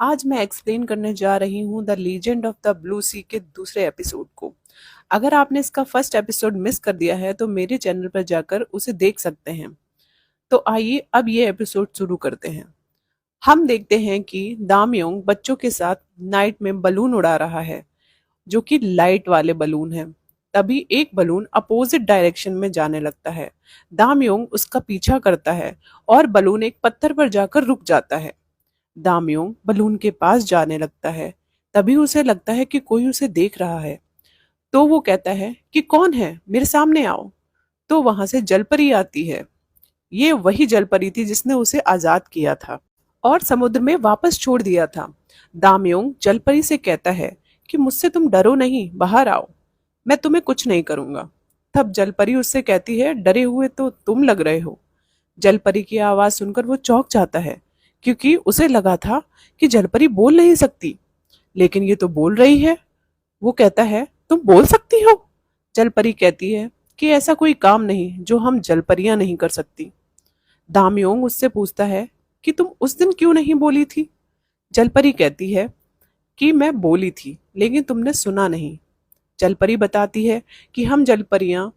आज मैं एक्सप्लेन करने जा रही हूँ the legend of the blue sea के दूसरे एपिसोड को। अगर आपने इसका फर्स्ट एपिसोड मिस कर दिया है तो मेरे चैनल पर जाकर उसे देख सकते हैं। तो आइए अब ये एपिसोड शुरू करते हैं। हम देखते हैं कि दामयोंग बच्चों के साथ नाइट में बलून उड़ा रहा है, जो कि लाइट वाले बलून है। तभी एक बलून अपोजिट डायरेक्शन में जाने लगता है। दामयोंग उसका पीछा करता है और बलून एक पत्थर पर जाकर रुक जाता है। दामयोंग बलून के पास जाने लगता है। तभी उसे लगता है कि कोई उसे देख रहा है। तो वो कहता है कि कौन है, मेरे सामने आओ। तो वहां से जलपरी आती है। ये वही जलपरी थी जिसने उसे आजाद किया था और समुद्र में वापस छोड़ दिया था। दामयोंग जलपरी से कहता है कि मुझसे तुम डरो नहीं, बाहर आओ, मैं तुम्हें कुछ नहीं करूंगा। तब जलपरी उससे कहती है, डरे हुए तो तुम लग रहे हो। जलपरी की आवाज सुनकर वो चौंक जाता है, क्योंकि उसे लगा था कि जलपरी बोल नहीं सकती, लेकिन ये तो बोल रही है। वो कहता है, तुम बोल सकती हो? जलपरी कहती है कि ऐसा कोई काम नहीं जो हम जलपरियां नहीं कर सकती। दामयोंग उससे पूछता है कि तुम उस दिन क्यों नहीं बोली थी? जलपरी कहती है कि मैं बोली थी, लेकिन तुमने सुना नहीं। जलपरी बताती है कि हम जलपरियां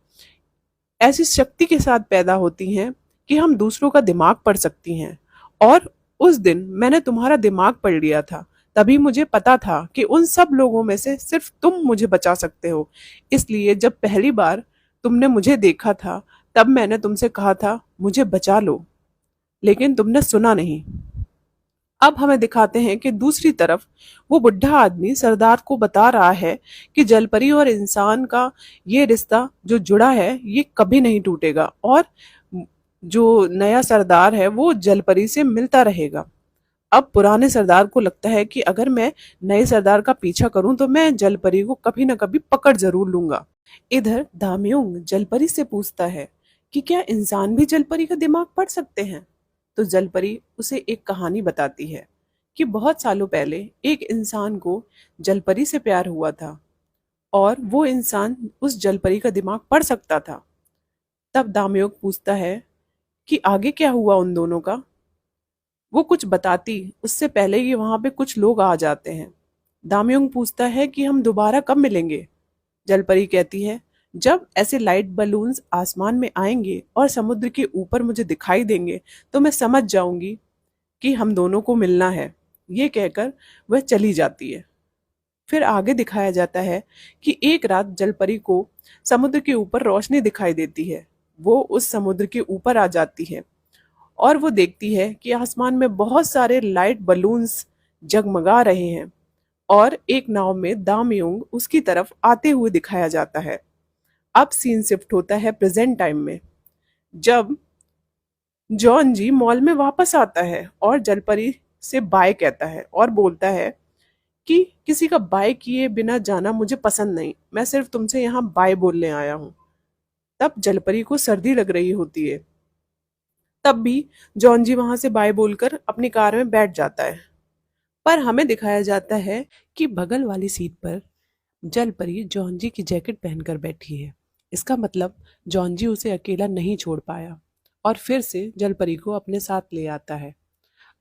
ऐसी शक्ति के साथ पैदा होती हैं कि हम दूसरों का दिमाग पढ़ सकती हैं। और उस दिन मैंने तुम्हारा दिमाग पढ़ लिया था। तभी मुझे पता था कि उन सब लोगों में से सिर्फ तुम मुझे बचा सकते हो। इसलिए जब पहली बार तुमने मुझे देखा था, तब मैंने तुमसे कहा था मुझे बचा लो, लेकिन तुमने सुना नहीं। अब हमें दिखाते हैं कि दूसरी तरफ वो बुढ़ा आदमी सरदार को बता रहा है कि जलपरी और इंसान का ये रिश्ता जो जुड़ा है ये कभी नहीं टूटेगा, और जो नया सरदार है वो जलपरी से मिलता रहेगा। अब पुराने सरदार को लगता है कि अगर मैं नए सरदार का पीछा करूं तो मैं जलपरी को कभी ना कभी पकड़ जरूर लूंगा। इधर दामयोंग जलपरी से पूछता है कि क्या इंसान भी जलपरी का दिमाग पढ़ सकते हैं? तो जलपरी उसे एक कहानी बताती है कि बहुत सालों पहले एक इंसान को जलपरी से प्यार हुआ था और वो इंसान उस जलपरी का दिमाग पढ़ सकता था। तब दामयोंग पूछता है कि आगे क्या हुआ उन दोनों का। वो कुछ बताती उससे पहले ही वहां पे कुछ लोग आ जाते हैं। दामयोंग पूछता है कि हम दोबारा कब मिलेंगे? जलपरी कहती है, जब ऐसे लाइट बलून्स आसमान में आएंगे और समुद्र के ऊपर मुझे दिखाई देंगे तो मैं समझ जाऊंगी कि हम दोनों को मिलना है। ये कहकर वह चली जाती है। फिर आगे दिखाया जाता है कि एक रात जलपरी को समुद्र के ऊपर रोशनी दिखाई देती है। वो उस समुद्र के ऊपर आ जाती है और वो देखती है कि आसमान में बहुत सारे लाइट बलून्स जगमगा रहे हैं और एक नाव में दामयोंग उसकी तरफ आते हुए दिखाया जाता है। अब सीन शिफ्ट होता है प्रेजेंट टाइम में, जब जॉन जी मॉल में वापस आता है और जलपरी से बाय कहता है और बोलता है कि किसी का बाय किए बिना जाना मुझे पसंद नहीं, मैं सिर्फ तुमसे यहाँ बाय बोलने आया हूँ। तब जलपरी को सर्दी लग रही होती है। तब भी जॉन जी वहां से बाय बोलकर अपनी कार में बैठ जाता है। पर हमें दिखाया जाता है कि बगल वाली सीट पर जलपरी जॉन जी की जैकेट पहनकर बैठी है। इसका मतलब जॉन जी उसे अकेला नहीं छोड़ पाया और फिर से जलपरी को अपने साथ ले आता है।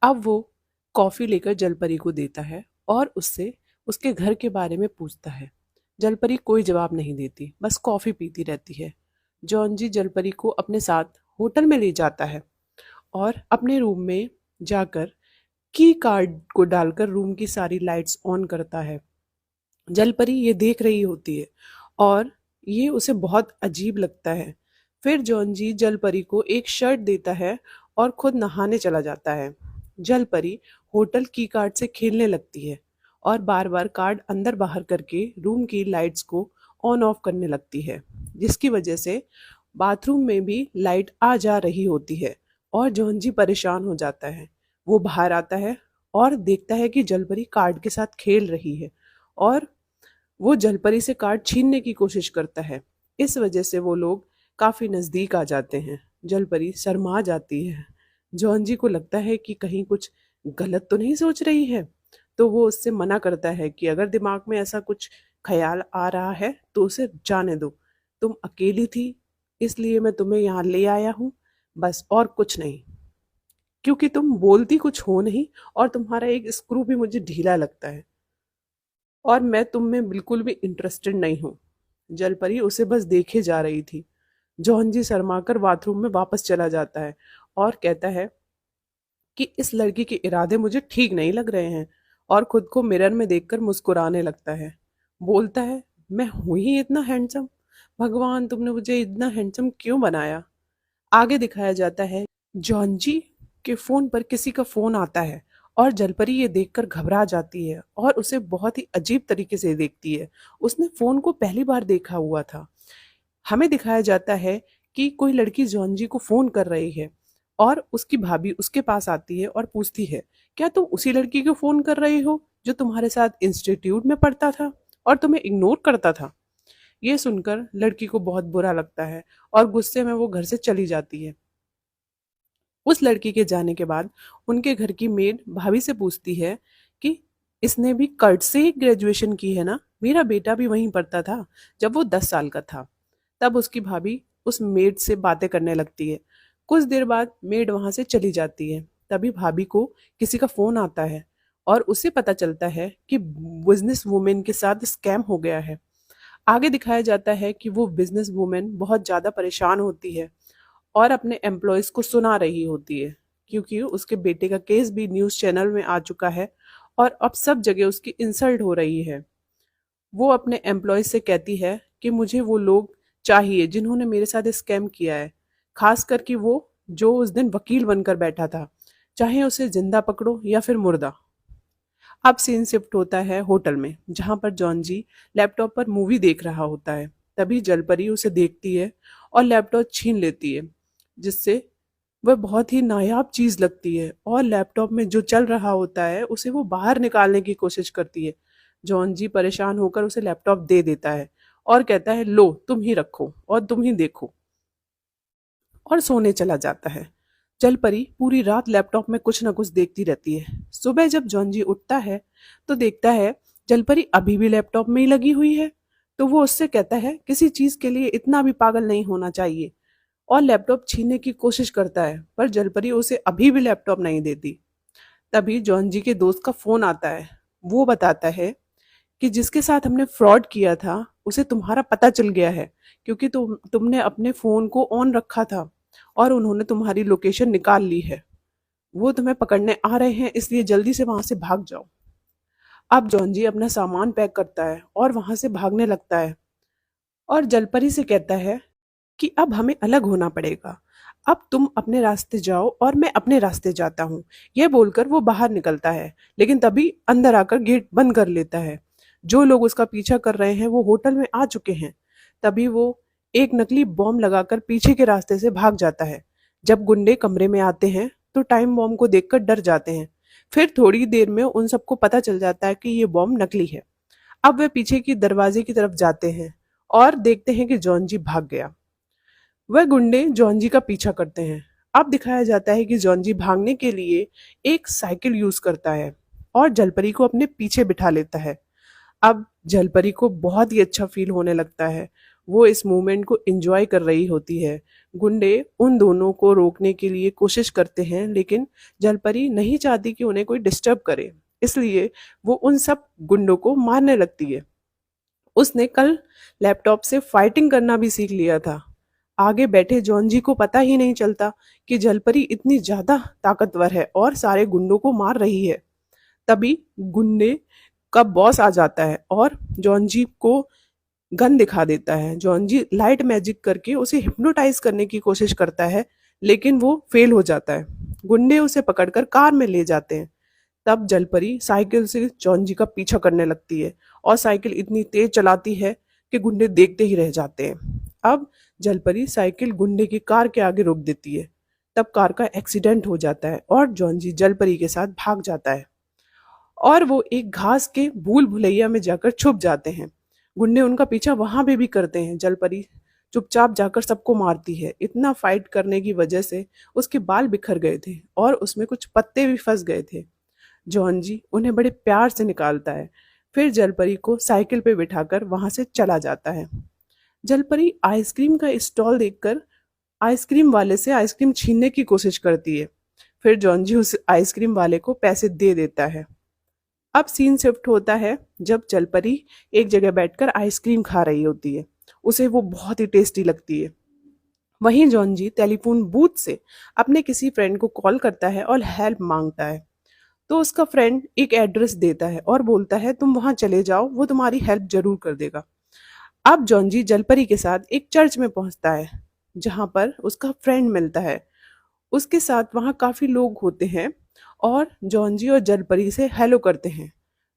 अब वो कॉफी लेकर जलपरी को देता है और उससे उसके घर के बारे में पूछता है। जलपरी कोई जवाब नहीं देती, बस कॉफी पीती रहती है। जॉन जी जलपरी को अपने साथ होटल में ले जाता है और अपने रूम में जाकर की कार्ड को डालकर रूम की सारी लाइट्स ऑन करता है। जलपरी ये देख रही होती है और ये उसे बहुत अजीब लगता है। फिर जॉन जी जलपरी को एक शर्ट देता है और खुद नहाने चला जाता है। जलपरी होटल की कार्ड से खेलने लगती है और बार बार कार्ड अंदर बाहर करके रूम की लाइट्स को ऑन ऑफ करने लगती है, जिसकी वजह से बाथरूम में भी लाइट आ जा रही होती है और जॉन जी परेशान हो जाता है। वो बाहर आता है और देखता है कि जलपरी कार्ड के साथ खेल रही है और वो जलपरी से कार्ड छीनने की कोशिश करता है। इस वजह से वो लोग काफी नजदीक आ जाते हैं। जलपरी शर्मा जाती है। जॉन जी को लगता है कि कहीं कुछ गलत तो नहीं सोच रही है, तो वो उससे मना करता है कि अगर दिमाग में ऐसा कुछ ख्याल आ रहा है तो उसे जाने दो। तुम अकेली थी, इसलिए मैं तुम्हें यहाँ ले आया हूँ, बस और कुछ नहीं। क्योंकि तुम बोलती कुछ हो नहीं और तुम्हारा एक स्क्रू भी मुझे ढीला लगता है और मैं तुम में बिल्कुल भी इंटरेस्टेड नहीं हूँ। जलपरी उसे बस देखे जा रही थी। जॉन जी शर्माकर बाथरूम में वापस चला जाता है और कहता है कि इस लड़की के इरादे मुझे ठीक नहीं लग रहे हैं और खुद को मिरर में देखकर मुस्कुराने लगता है। बोलता है, मैं हूं ही इतना हैंडसम, भगवान तुमने मुझे इतना हैंडसम क्यों बनाया। आगे दिखाया जाता है जॉन जी के फोन पर किसी का फोन आता है और जलपरी ये देखकर घबरा जाती है और उसे बहुत ही अजीब तरीके से देखती है। उसने फोन को पहली बार देखा हुआ था। हमें दिखाया जाता है कि कोई लड़की जॉन जी को फोन कर रही है और उसकी भाभी उसके पास आती है और पूछती है, क्या तुम उसी लड़की को फोन कर रही हो जो तुम्हारे साथ इंस्टीट्यूट में पढ़ता था और तुम्हें इग्नोर करता था। ये सुनकर लड़की को बहुत बुरा लगता है और गुस्से में वो घर से चली जाती है। उस लड़की के जाने के बाद उनके घर की मेड भाभी से पूछती है कि इसने भी कर्ट से ही ग्रेजुएशन की है ना, मेरा बेटा भी वहीं पढ़ता था जब वो 10 साल का था। तब उसकी भाभी उस मेड से बातें करने लगती है। कुछ देर बाद मेड वहां से चली जाती है। तभी भाभी को किसी का फोन आता है और उसे पता चलता है कि बिजनेस वुमेन के साथ स्कैम हो गया है। आगे दिखाया जाता है कि वो बिजनेस वुमेन बहुत ज्यादा परेशान होती है और अपने एम्प्लॉयज को सुना रही होती है क्योंकि उसके बेटे का केस भी न्यूज चैनल में आ चुका है और अब सब जगह उसकी इंसल्ट हो रही है। वो अपने एम्प्लॉयज से कहती है कि मुझे वो लोग चाहिए जिन्होंने मेरे साथ स्कैम किया है, खास करके वो जो उस दिन वकील बनकर बैठा था, चाहे उसे जिंदा पकड़ो या फिर मुर्दा। अब सीन शिफ्ट होता है होटल में जहां पर जॉन जी लैपटॉप पर मूवी देख रहा होता है। तभी जलपरी उसे देखती है और लैपटॉप छीन लेती है, जिससे वह बहुत ही नायाब चीज लगती है और लैपटॉप में जो चल रहा होता है उसे वो बाहर निकालने की कोशिश करती है। जॉन जी परेशान होकर उसे लैपटॉप दे देता है और कहता है, लो तुम ही रखो और तुम ही देखो, और सोने चला जाता है। जलपरी पूरी रात लैपटॉप में कुछ न कुछ देखती रहती है। सुबह जब जॉनजी उठता है तो देखता है जलपरी अभी भी लैपटॉप में ही लगी हुई है। तो वो उससे कहता है किसी चीज के लिए इतना भी पागल नहीं होना चाहिए और लैपटॉप छीनने की कोशिश करता है, पर जलपरी उसे अभी भी लैपटॉप नहीं देती। तभी जॉनजी के दोस्त का फोन आता है। वो बताता है कि जिसके साथ हमने फ्रॉड किया था उसे तुम्हारा पता चल गया है क्योंकि तुमने अपने फोन को ऑन रखा था और उन्होंने तुम्हारी लोकेशन निकाल ली है। वो तुम्हें पकड़ने आ रहे हैं, इसलिए जल्दी से वहां से भाग जाओ। अब जॉन जी अपना सामान पैक करता है और वहां से भागने लगता है और जलपरी से कहता है कि अब हमें अलग होना पड़ेगा। अब तुम अपने रास्ते जाओ और मैं अपने रास्ते जाता हूँ। यह बोलकर वो बाहर निकलता है, लेकिन तभी अंदर आकर गेट बंद कर लेता है। जो लोग उसका पीछा कर रहे हैं वो होटल में आ चुके हैं। तभी वो एक नकली बॉम्ब लगाकर पीछे के रास्ते से भाग जाता है। जब गुंडे कमरे में आते हैं तो टाइम बॉम्ब को देखकर डर जाते हैं। फिर थोड़ी देर में उन सबको पता चल जाता है कि ये बॉम्ब नकली है। अब वे पीछे की दरवाजे की तरफ जाते हैं और देखते हैं कि जॉन जी भाग गया। वह गुंडे जॉन जी का पीछा करते हैं। अब दिखाया जाता है कि जॉन जी भागने के लिए एक साइकिल यूज करता है और जलपरी को अपने पीछे बिठा लेता है। अब जलपरी को बहुत ही अच्छा फील होने लगता है। वो इस मूवमेंट को एंजॉय कर रही होती है। गुंडे उन दोनों को रोकने के लिए कोशिश करते हैं, लेकिन जलपरी नहीं चाहती कि उन्हें कोई डिस्टर्ब करे, इसलिए वो उन सब गुंडों को मारने लगती है। उसने कल लैपटॉप से फाइटिंग करना भी सीख लिया था। आगे बैठे जॉन जी को पता ही नहीं चलता कि जलपरी इतनी ज्यादा ताकतवर है और सारे गुंडों को मार रही है। तभी गुंडे का बॉस आ जाता है और जॉन जी को गन दिखा देता है। जॉन जी लाइट मैजिक करके उसे हिप्नोटाइज करने की कोशिश करता है, लेकिन वो फेल हो जाता है। गुंडे उसे पकड़कर कार में ले जाते हैं। तब जलपरी साइकिल से जॉन जी का पीछा करने लगती है और साइकिल इतनी तेज चलाती है कि गुंडे देखते ही रह जाते हैं। अब जलपरी साइकिल गुंडे की कार के आगे रोक देती है। तब कार का एक्सीडेंट हो जाता है और जॉन जी जलपरी के साथ भाग जाता है और वो एक घास के भूल भुलैया में जाकर छुप जाते हैं। गुंडे उनका पीछा वहां पे भी करते हैं। जलपरी चुपचाप जाकर सबको मारती है। इतना फाइट करने की वजह से उसके बाल बिखर गए थे और उसमें कुछ पत्ते भी फंस गए थे। जॉन जी उन्हें बड़े प्यार से निकालता है, फिर जलपरी को साइकिल पे बिठाकर वहां से चला जाता है। जलपरी आइसक्रीम का स्टॉल देखकर आइसक्रीम वाले से आइसक्रीम छीनने की कोशिश करती है, फिर जॉन जी उस आइसक्रीम वाले को पैसे दे देता है। अब सीन शिफ्ट होता है जब जलपरी एक जगह बैठकर आइसक्रीम खा रही होती है। उसे वो बहुत ही टेस्टी लगती है। वहीं जॉन जी टेलीफोन बूथ से अपने किसी फ्रेंड को कॉल करता है और हेल्प मांगता है। तो उसका फ्रेंड एक एड्रेस देता है और बोलता है तुम वहां चले जाओ, वो तुम्हारी हेल्प जरूर कर देगा। अब जॉन जी जलपरी के साथ एक चर्च में पहुंचता है जहां पर उसका फ्रेंड मिलता है। उसके साथ वहां काफी लोग होते हैं और जॉन जी और जलपरी से हेलो करते हैं।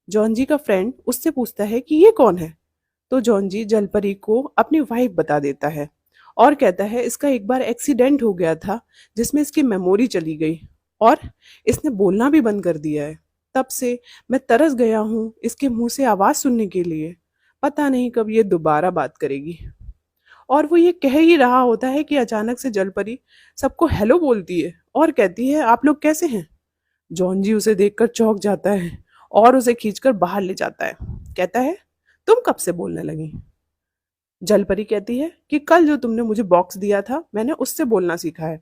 जॉन जी का फ्रेंड उससे पूछता है कि ये कौन है। तो जॉन जी जलपरी को अपनी वाइफ बता देता है और कहता है इसका एक बार एक्सीडेंट हो गया था जिसमें इसकी मेमोरी चली गई और इसने बोलना भी बंद कर दिया है। तब से मैं तरस गया हूँ इसके मुंह से आवाज सुनने के लिए। पता नहीं कब ये दोबारा बात करेगी। और वो ये कह ही रहा होता है कि अचानक से जलपरी सबको हेलो बोलती है और कहती है आप लोग कैसे हैं। जॉन जी उसे देखकर चौंक जाता है और उसे खींचकर बाहर ले जाता है। कहता है तुम कब से बोलने लगी। जलपरी कहती है कि कल जो तुमने मुझे बॉक्स दिया था मैंने उससे बोलना सीखा है।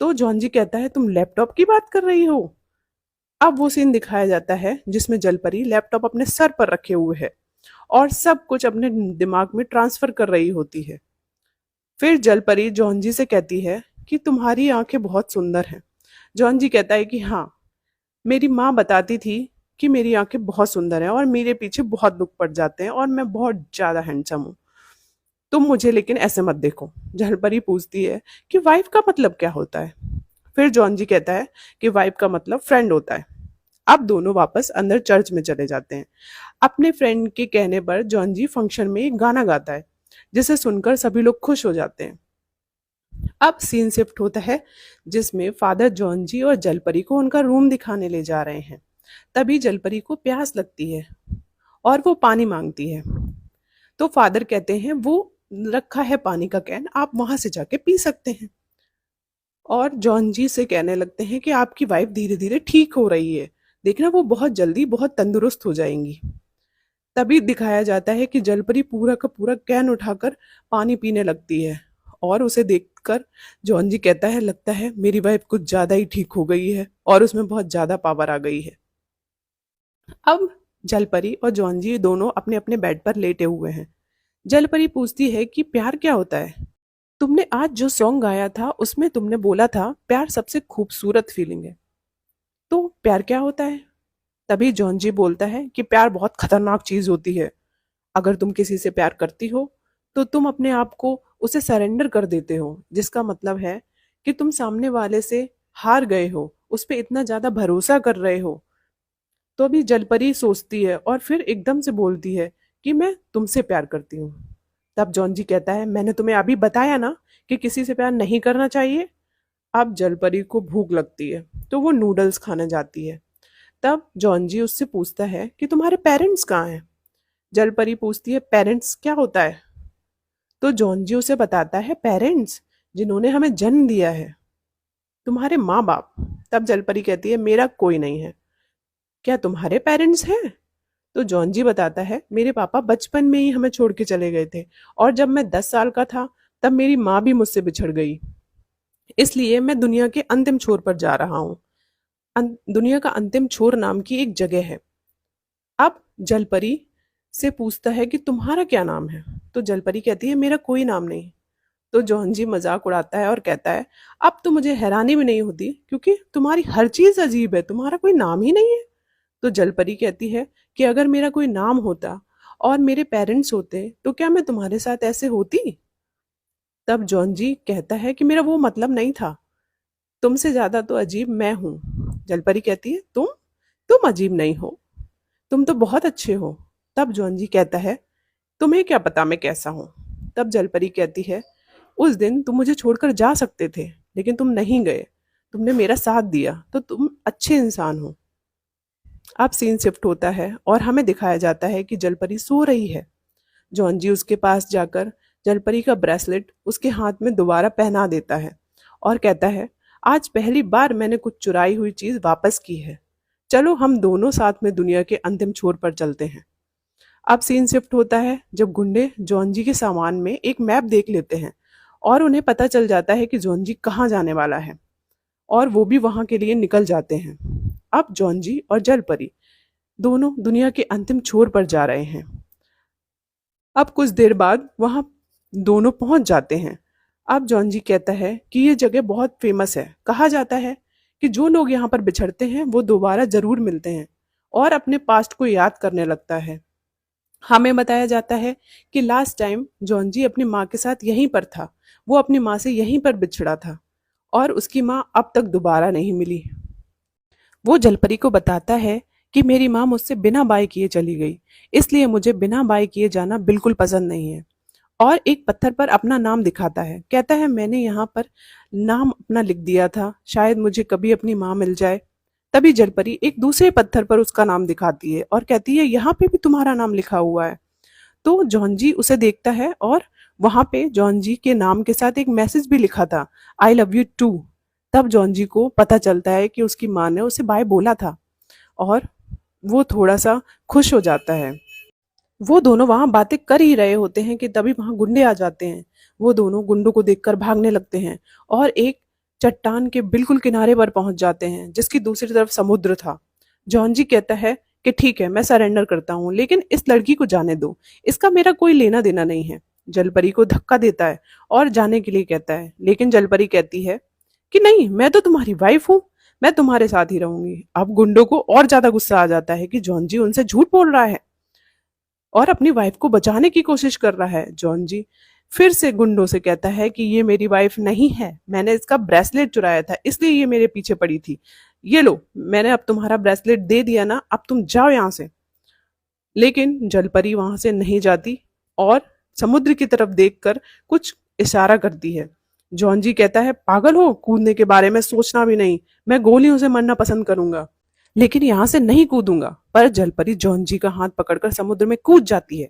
तो जॉन जी कहता है तुम लैपटॉप की बात कर रही हो। अब वो सीन दिखाया जाता है जिसमें जलपरी लैपटॉप अपने सर पर रखे हुए है और सब कुछ अपने दिमाग में ट्रांसफर कर रही होती है। फिर जलपरी जॉन जी से कहती है कि तुम्हारी आंखें बहुत सुंदर हैं। जॉन जी कहता है कि हाँ, मेरी माँ बताती थी कि मेरी आंखें बहुत सुंदर हैं और मेरे पीछे बहुत दुख पड़ जाते हैं और मैं बहुत ज्यादा हैंडसम हूँ। तुम मुझे लेकिन ऐसे मत देखो। जलपरी पूछती है कि वाइफ का मतलब क्या होता है। फिर जॉन जी कहता है कि वाइफ का मतलब फ्रेंड होता है। अब दोनों वापस अंदर चर्च में चले जाते हैं। अपने फ्रेंड के कहने पर जॉन जी फंक्शन में एक गाना गाता है जिसे सुनकर सभी लोग खुश हो जाते हैं। अब सीन शिफ्ट होता है जिसमें फादर जॉन जी और जलपरी को उनका रूम दिखाने ले जा रहे हैं। तभी जलपरी को प्यास लगती है और वो पानी मांगती है। तो फादर कहते हैं वो रखा है पानी का कैन, आप वहां से जाके पी सकते हैं। और जॉन जी से कहने लगते हैं कि आपकी वाइफ धीरे धीरे ठीक हो रही है, देखना वो बहुत जल्दी बहुत तंदुरुस्त हो जाएंगी। तभी दिखाया जाता है कि जलपरी पूरा का पूरा कैन उठाकर पानी पीने लगती है और उसे देखकर जॉन जी कहता है लगता है मेरी वाइफ कुछ ज्यादा ही ठीक हो गई है और उसमें बहुत ज्यादा पावर आ गई है। अब जलपरी और जॉन जी दोनों अपने अपने बेड पर लेटे हुए हैं। जलपरी पूछती है कि प्यार क्या होता है। तुमने आज जो सॉन्ग गाया था उसमें तुमने बोला था प्यार सबसे खूबसूरत फीलिंग है, तो प्यार क्या होता है। तभी जॉन जी बोलता है कि प्यार बहुत खतरनाक चीज होती है। अगर तुम किसी से प्यार करती हो तो तुम अपने आप को उसे सरेंडर कर देते हो, जिसका मतलब है कि तुम सामने वाले से हार गए हो, उस पर इतना ज्यादा भरोसा कर रहे हो। तो अभी जलपरी सोचती है और फिर एकदम से बोलती है कि मैं तुमसे प्यार करती हूँ। तब जॉन जी कहता है मैंने तुम्हें अभी बताया ना कि किसी से प्यार नहीं करना चाहिए। अब जलपरी को भूख लगती है तो वो नूडल्स खाने जाती है। तब जॉन जी उससे पूछता है कि तुम्हारे पेरेंट्स कहाँ हैं। जलपरी पूछती है पेरेंट्स क्या होता है। तो जॉन जी उसे बताता है पेरेंट्स जिन्होंने हमें जन्म दिया है, तुम्हारे माँ बाप। तब जलपरी कहती है मेरा कोई नहीं है। क्या तुम्हारे पेरेंट्स हैं। तो जॉन जी बताता है मेरे पापा बचपन में ही हमें छोड़ के चले गए थे और जब मैं 10 साल का था तब मेरी माँ भी मुझसे बिछड़ गई, इसलिए मैं दुनिया के अंतिम छोर पर जा रहा हूँ। दुनिया का अंतिम छोर नाम की एक जगह है। अब जलपरी से पूछता है कि तुम्हारा क्या नाम है। तो जलपरी कहती है मेरा कोई नाम नहीं। तो जॉन जी मजाक उड़ाता है और कहता है अब तो मुझे हैरानी भी नहीं होती क्योंकि तुम्हारी हर चीज अजीब है, तुम्हारा कोई नाम ही नहीं है। तो जलपरी कहती है कि अगर मेरा कोई नाम होता और मेरे पेरेंट्स होते तो क्या मैं तुम्हारे साथ ऐसे होती। तब जॉन जी कहता है कि मेरा वो मतलब नहीं था, तुमसे ज्यादा तो अजीब मैं हूं। जलपरी कहती है तुम अजीब नहीं हो, तुम तो बहुत अच्छे हो। तब जॉन जी कहता है तुम्हें क्या पता मैं कैसा हूं। तब जलपरी कहती है उस दिन तुम मुझे छोड़कर जा सकते थे लेकिन तुम नहीं गए, तुमने मेरा साथ दिया तो तुम अच्छे इंसान हो। अब सीन शिफ्ट होता है और हमें दिखाया जाता है कि जलपरी सो रही है। जॉन जी उसके पास जाकर जलपरी का ब्रेसलेट उसके हाथ में दोबारा पहना देता है और कहता है आज पहली बार मैंने कुछ चुराई हुई चीज वापस की है, चलो हम दोनों साथ में दुनिया के अंतिम छोर पर चलते हैं। अब सीन शिफ्ट होता है जब गुंडे जॉन जी के सामान में एक मैप देख लेते हैं और उन्हें पता चल जाता है कि जॉन जी कहाँ जाने वाला है। और वो भी वहां के लिए निकल जाते हैं। अब जॉन्जी और जलपरी दोनों दुनिया के अंतिम छोर पर जा रहे हैं। अब कुछ देर बाद वहां दोनों पहुंच जाते हैं। अब जॉन्जी कहता है कि ये जगह बहुत फेमस है, कहा जाता है कि जो लोग यहाँ पर बिछड़ते हैं वो दोबारा जरूर मिलते हैं, और अपने पास्ट को याद करने लगता है। हमें बताया जाता है कि लास्ट टाइम जॉन्जी अपनी माँ के साथ यहीं पर था, वो अपनी माँ से यहीं पर बिछड़ा था, और उसकी माँ अब तक दोबारा नहीं मिली। वो जलपरी को बताता है कि मेरी माँ मुझसे बिना बाय किए चली गई, इसलिए मुझे बिना बाय किए जाना बिल्कुल पसंद नहीं है। और एक पत्थर पर अपना नाम दिखाता है, कहता है मैंने यहाँ पर नाम अपना लिख दिया था, शायद मुझे कभी अपनी माँ मिल जाए। तभी जलपरी एक दूसरे पत्थर पर उसका नाम दिखाती है और कहती है यहाँ पे भी तुम्हारा नाम लिखा हुआ है। तो जॉन्जी उसे देखता है और वहां पे जॉन्जी के नाम के साथ एक मैसेज भी लिखा था, आई लव यू टू। तब जॉन्जी को पता चलता है कि उसकी माँ ने उसे बाय बोला था, और वो थोड़ा सा खुश हो जाता है। वो दोनों वहां बातें कर ही रहे होते हैं कि तभी वहां गुंडे आ जाते हैं। वो दोनों गुंडों को देखकर भागने लगते हैं और एक चट्टान के बिल्कुल किनारे पर पहुंच जाते हैं जिसकी दूसरी तरफ समुद्र था। जॉन्जी कहता है कि ठीक है, मैं सरेंडर करता हूँ, लेकिन इस लड़की को जाने दो, इसका मेरा कोई लेना देना नहीं है। जलपरी को धक्का देता है और जाने के लिए कहता है, लेकिन जलपरी कहती है कि नहीं, मैं तो तुम्हारी वाइफ हूँ, मैं तुम्हारे साथ ही रहूंगी। अब गुंडों को और ज्यादा गुस्सा आ जाता है कि जॉन्जी उनसे झूठ बोल रहा है और अपनी वाइफ को बचाने की कोशिश कर रहा है। जॉन्जी फिर से गुंडों से कहता है कि ये मेरी वाइफ नहीं है, मैंने इसका ब्रेसलेट चुराया था, इसलिए ये मेरे पीछे पड़ी थी। ये लो, मैंने अब तुम्हारा ब्रेसलेट दे दिया ना, अब तुम जाओ यहाँ से। लेकिन जलपरी वहां से नहीं जाती और समुद्र की तरफ देखकर कुछ इशारा करती है। जॉन्जी कहता है पागल हो, कूदने के बारे में सोचना भी नहीं, मैं गोलियों से मरना पसंद करूंगा, लेकिन यहां से नहीं कूदूंगा। पर जलपरी जॉन्जी का हाथ पकड़कर समुद्र में कूद जाती है।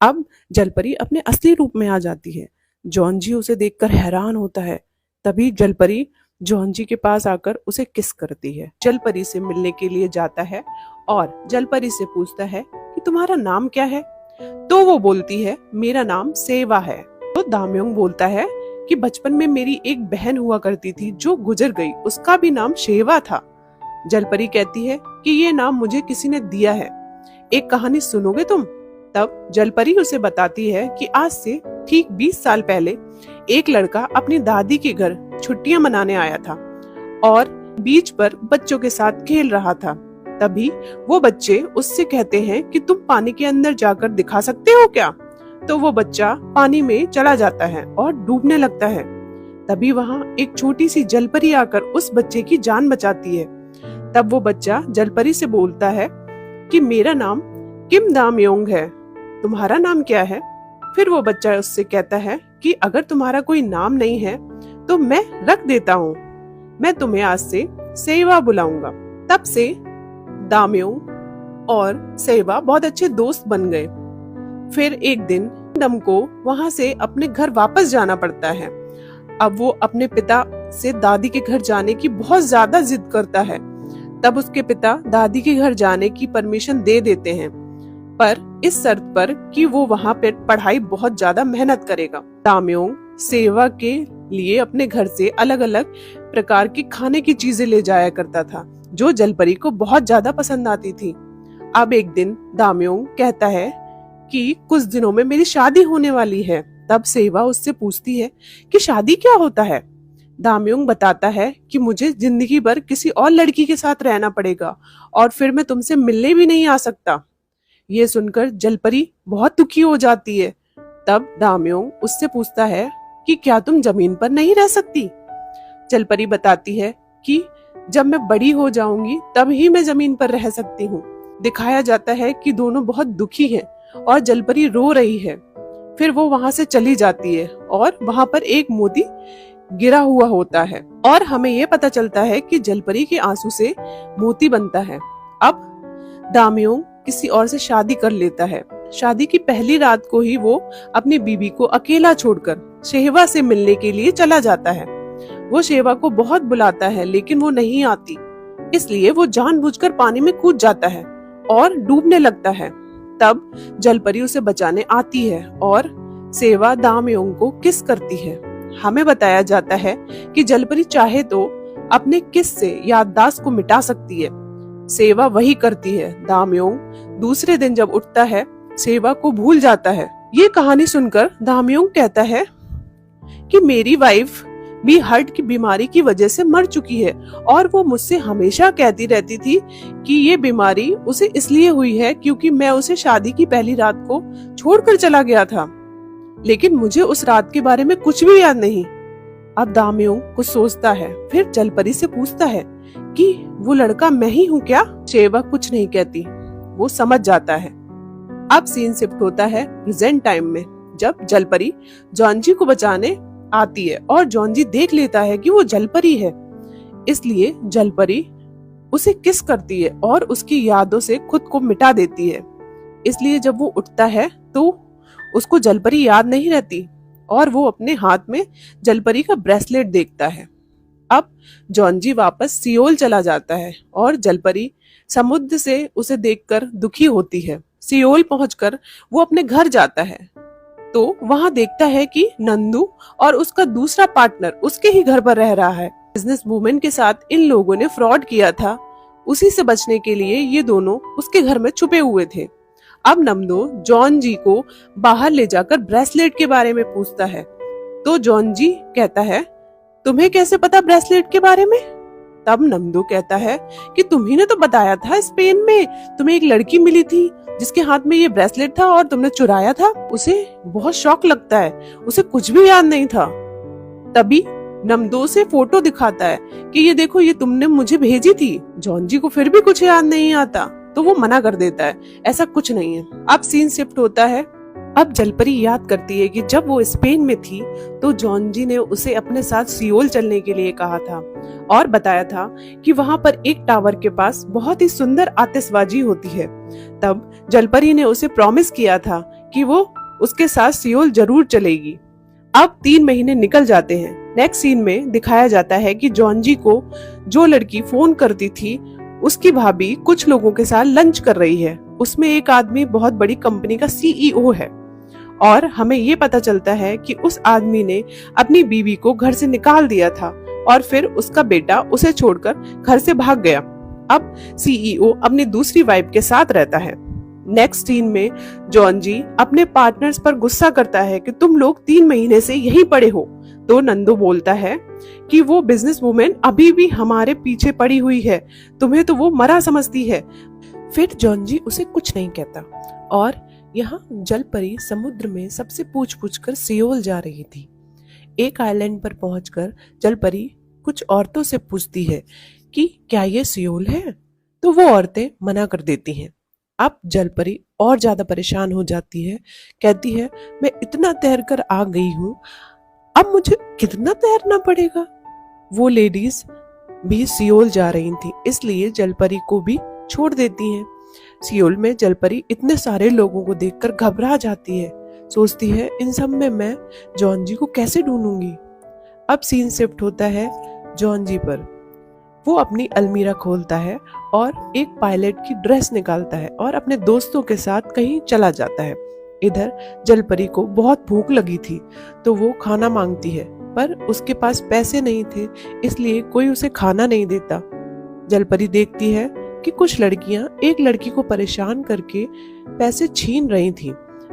अब जलपरी अपने असली रूप में आ जाती है। जॉन्जी उसे देखकर हैरान होता है। तभी जलपरी जॉन्जी के पास आकर उसे किस करती है। जलपरी से मिलने के लिए जाता है और जलपरी से पूछता है कि तुम्हारा नाम क्या है। तो वो बोलती है मेरा नाम सेवा है। तो दाम्योंग बोलता है कि बचपन में मेरी एक बहन हुआ करती थी जो गुजर गई, उसका भी नाम शेवा था। जलपरी कहती है कि ये नाम मुझे किसी ने दिया है, एक कहानी सुनोगे तुम। तब जलपरी उसे बताती है कि आज से ठीक 20 साल पहले एक लड़का अपनी दादी के घर छुट्टियां मनाने आया था और बीच पर बच्चों के साथ खेल रहा था। तभी वो बच्चे उससे कहते हैं कि तुम पानी के अंदर जाकर दिखा सकते हो क्या। तो वो बच्चा पानी में चला जाता है और डूबने लगता है। तभी वहां एक छोटी सी जलपरी आकर उस बच्चे की जान बचाती है। तब वो बच्चा जलपरी से बोलता है कि मेरा नाम किम दामयोंग है, तुम्हारा नाम क्या है। फिर वो बच्चा उससे कहता है कि अगर तुम्हारा कोई नाम नहीं है तो मैं रख देता हूँ, मैं तुम्हें आज से सेवा बुलाऊंगा। तब से दामयोंग और सेवा बहुत अच्छे दोस्त बन गए। फिर एक दिन डम को वहां से अपने घर वापस जाना पड़ता है। अब वो अपने पिता से दादी के घर जाने की बहुत ज्यादा जिद करता है। तब उसके पिता दादी के घर जाने की परमिशन दे देते हैं, पर इस शर्त पर कि वो वहां पे पढ़ाई बहुत ज्यादा मेहनत करेगा। दाम्योंग सेवा के लिए अपने घर से अलग अलग प्रकार की खाने की चीजें ले जाया करता था जो जलपरी को बहुत ज्यादा पसंद आती थी। अब एक दिन दाम्योंग कहता है कि कुछ दिनों में मेरी शादी होने वाली है। तब सेवा उससे पूछती है कि शादी क्या होता है। दाम्योंग बताता है कि मुझे जिंदगी भर किसी और लड़की के साथ रहना पड़ेगा और फिर मैं तुमसे मिलने भी नहीं आ सकता। ये सुनकर जलपरी बहुत दुखी हो जाती है। तब दाम्योंग उससे पूछता है कि क्या तुम जमीन पर नहीं रह सकती। जलपरी बताती है कि जब मैं बड़ी हो जाऊंगी तब ही मैं जमीन पर रह सकती हूँ। दिखाया जाता है कि दोनों बहुत दुखी हैं और जलपरी रो रही है। फिर वो वहां से चली जाती है और वहां पर एक मोती गिरा हुआ होता है और हमें ये पता चलता है कि जलपरी के आंसू से मोती बनता है। अब दाम्योंग किसी और से शादी कर लेता है। शादी की पहली रात को ही वो अपनी बीवी को अकेला छोड़कर शेवा से मिलने के लिए चला जाता है। वो शेवा को बहुत बुलाता है लेकिन वो नहीं आती, इसलिए वो जानबूझकर पानी में कूद जाता है और डूबने लगता है। तब जलपरी उसे बचाने आती है और सेवा दाम्योंग को किस करती है। हमें बताया जाता है कि जलपरी चाहे तो अपने किस से याददाश्त को मिटा सकती है। सेवा वही करती है। दामयोंग दूसरे दिन जब उठता है, सेवा को भूल जाता है। ये कहानी सुनकर दामयोंग कहता है कि मेरी वाइफ भी हार्ट की बीमारी की वजह से मर चुकी है और वो मुझसे हमेशा कहती रहती थी कि ये बीमारी उसे इसलिए हुई है क्योंकि मैं उसे शादी की पहली रात को छोड़कर चला गया था, लेकिन मुझे उस रात के बारे में कुछ भी याद नहीं। अब दामयोंग कुछ सोचता है, फिर जलपरी से पूछता है कि वो लड़का मैं ही हूँ क्या। सेवा कुछ नहीं कहती, वो समझ जाता है। अब सीन शिफ्ट होता है प्रेजेंट टाइम में, जब जलपरी जॉन्जी को बचाने आती है और जॉन्जी देख लेता है कि वो जलपरी है, इसलिए जलपरी उसे किस करती है और उसकी यादों से खुद को मिटा देती है। इसलिए जब वो उठता है तो उसको जलपरी याद नहीं रहती और वो अपने हाथ में जलपरी का ब्रेसलेट देखता है। अब जॉन्जी वापस सियोल चला जाता है और जलपरी समुद्र से उसे देखकर दुखी होती है। सियोल पहुंचकर वो अपने घर जाता है तो वहां देखता है कि नंदू और उसका दूसरा पार्टनर उसके ही घर पर रह रहा है। बिजनेस वूमेन के साथ इन लोगों ने फ्रॉड किया था, उसी से बचने के लिए ये दोनों उसके घर में छुपे हुए थे। अब नंदू जॉन जी को बाहर ले जाकर ब्रेसलेट के बारे में पूछता है तो जॉन जी कहता है तुम्हें कैसे पता ब्रेसलेट के बारे में। तब नंदू कहता है कि तुम्ही ने तो बताया था स्पेन में तुम्हें एक लड़की मिली थी जिसके हाथ में ये ब्रेसलेट था और तुमने चुराया था। उसे बहुत शौक लगता है, उसे कुछ भी याद नहीं था। तभी नमदो से फोटो दिखाता है कि ये देखो, ये तुमने मुझे भेजी थी। जॉन्जी को फिर भी कुछ याद नहीं आता तो वो मना कर देता है, ऐसा कुछ नहीं है। अब सीन शिफ्ट होता है। अब जलपरी याद करती है कि जब वो स्पेन में थी तो जॉन्जी ने उसे अपने साथ सियोल चलने के लिए कहा था और बताया था कि वहां पर एक टावर के पास बहुत ही सुंदर आतिशबाजी होती है। तब जलपरी ने उसे प्रॉमिस किया था कि वो उसके साथ सियोल जरूर चलेगी। अब 3 महीने निकल जाते हैं। नेक्स्ट सीन में दिखाया जाता है कि जॉन्जी को जो लड़की फोन करती थी उसकी भाभी कुछ लोगों के साथ लंच कर रही है। उसमें एक आदमी बहुत बड़ी कंपनी का सीईओ है और हमें ये पता चलता है कि उस आदमी ने अपनी बीवी को घर से निकाल दिया था और फिर उसका बेटा उसे छोड़कर घर से भाग गया। अब सीईओ अपनी दूसरी वाइफ के साथ रहता है। नेक्स्ट सीन में जॉन्जी अपने पार्टनर्स पर गुस्सा करता है कि तुम लोग 3 महीने से यहीं पड़े हो। तो नंदो बोलता है कि वो बिजनेस वुमेन अभी भी हमारे पीछे पड़ी हुई है, तुम्हें तो वो मरा समझती है। फिर जॉन्जी उसे कुछ नहीं कहता और यहाँ जलपरी समुद्र में सबसे पूछ पूछ कर सियोल जा रही थी। एक आइलैंड पर पहुंचकर जलपरी कुछ औरतों से पूछती है कि क्या ये सियोल है, तो वो औरतें मना कर देती हैं। अब जलपरी और ज्यादा परेशान हो जाती है, कहती है मैं इतना तैर कर आ गई हूँ, अब मुझे कितना तैरना पड़ेगा। वो लेडीज भी सियोल जा रही थी, इसलिए जलपरी को भी छोड़ देती हैं। सियोल में जलपरी इतने सारे लोगों को देखकर घबरा जाती है, सोचती है इन सब में मैं जॉन्जी को कैसे ढूंढूंगी। अब सीन शिफ्ट होता है जॉन्जी पर। वो अपनी अलमीरा खोलता है और एक पायलट की ड्रेस निकालता है और अपने दोस्तों के साथ कहीं चला जाता है। इधर जलपरी को बहुत भूख लगी थी तो वो खाना मांगती है, पर उसके पास पैसे नहीं थे, इसलिए कोई उसे खाना नहीं देता। जलपरी देखती है कि कुछ लड़कियां एक लड़की को परेशान करके पैसे छीन रही थी।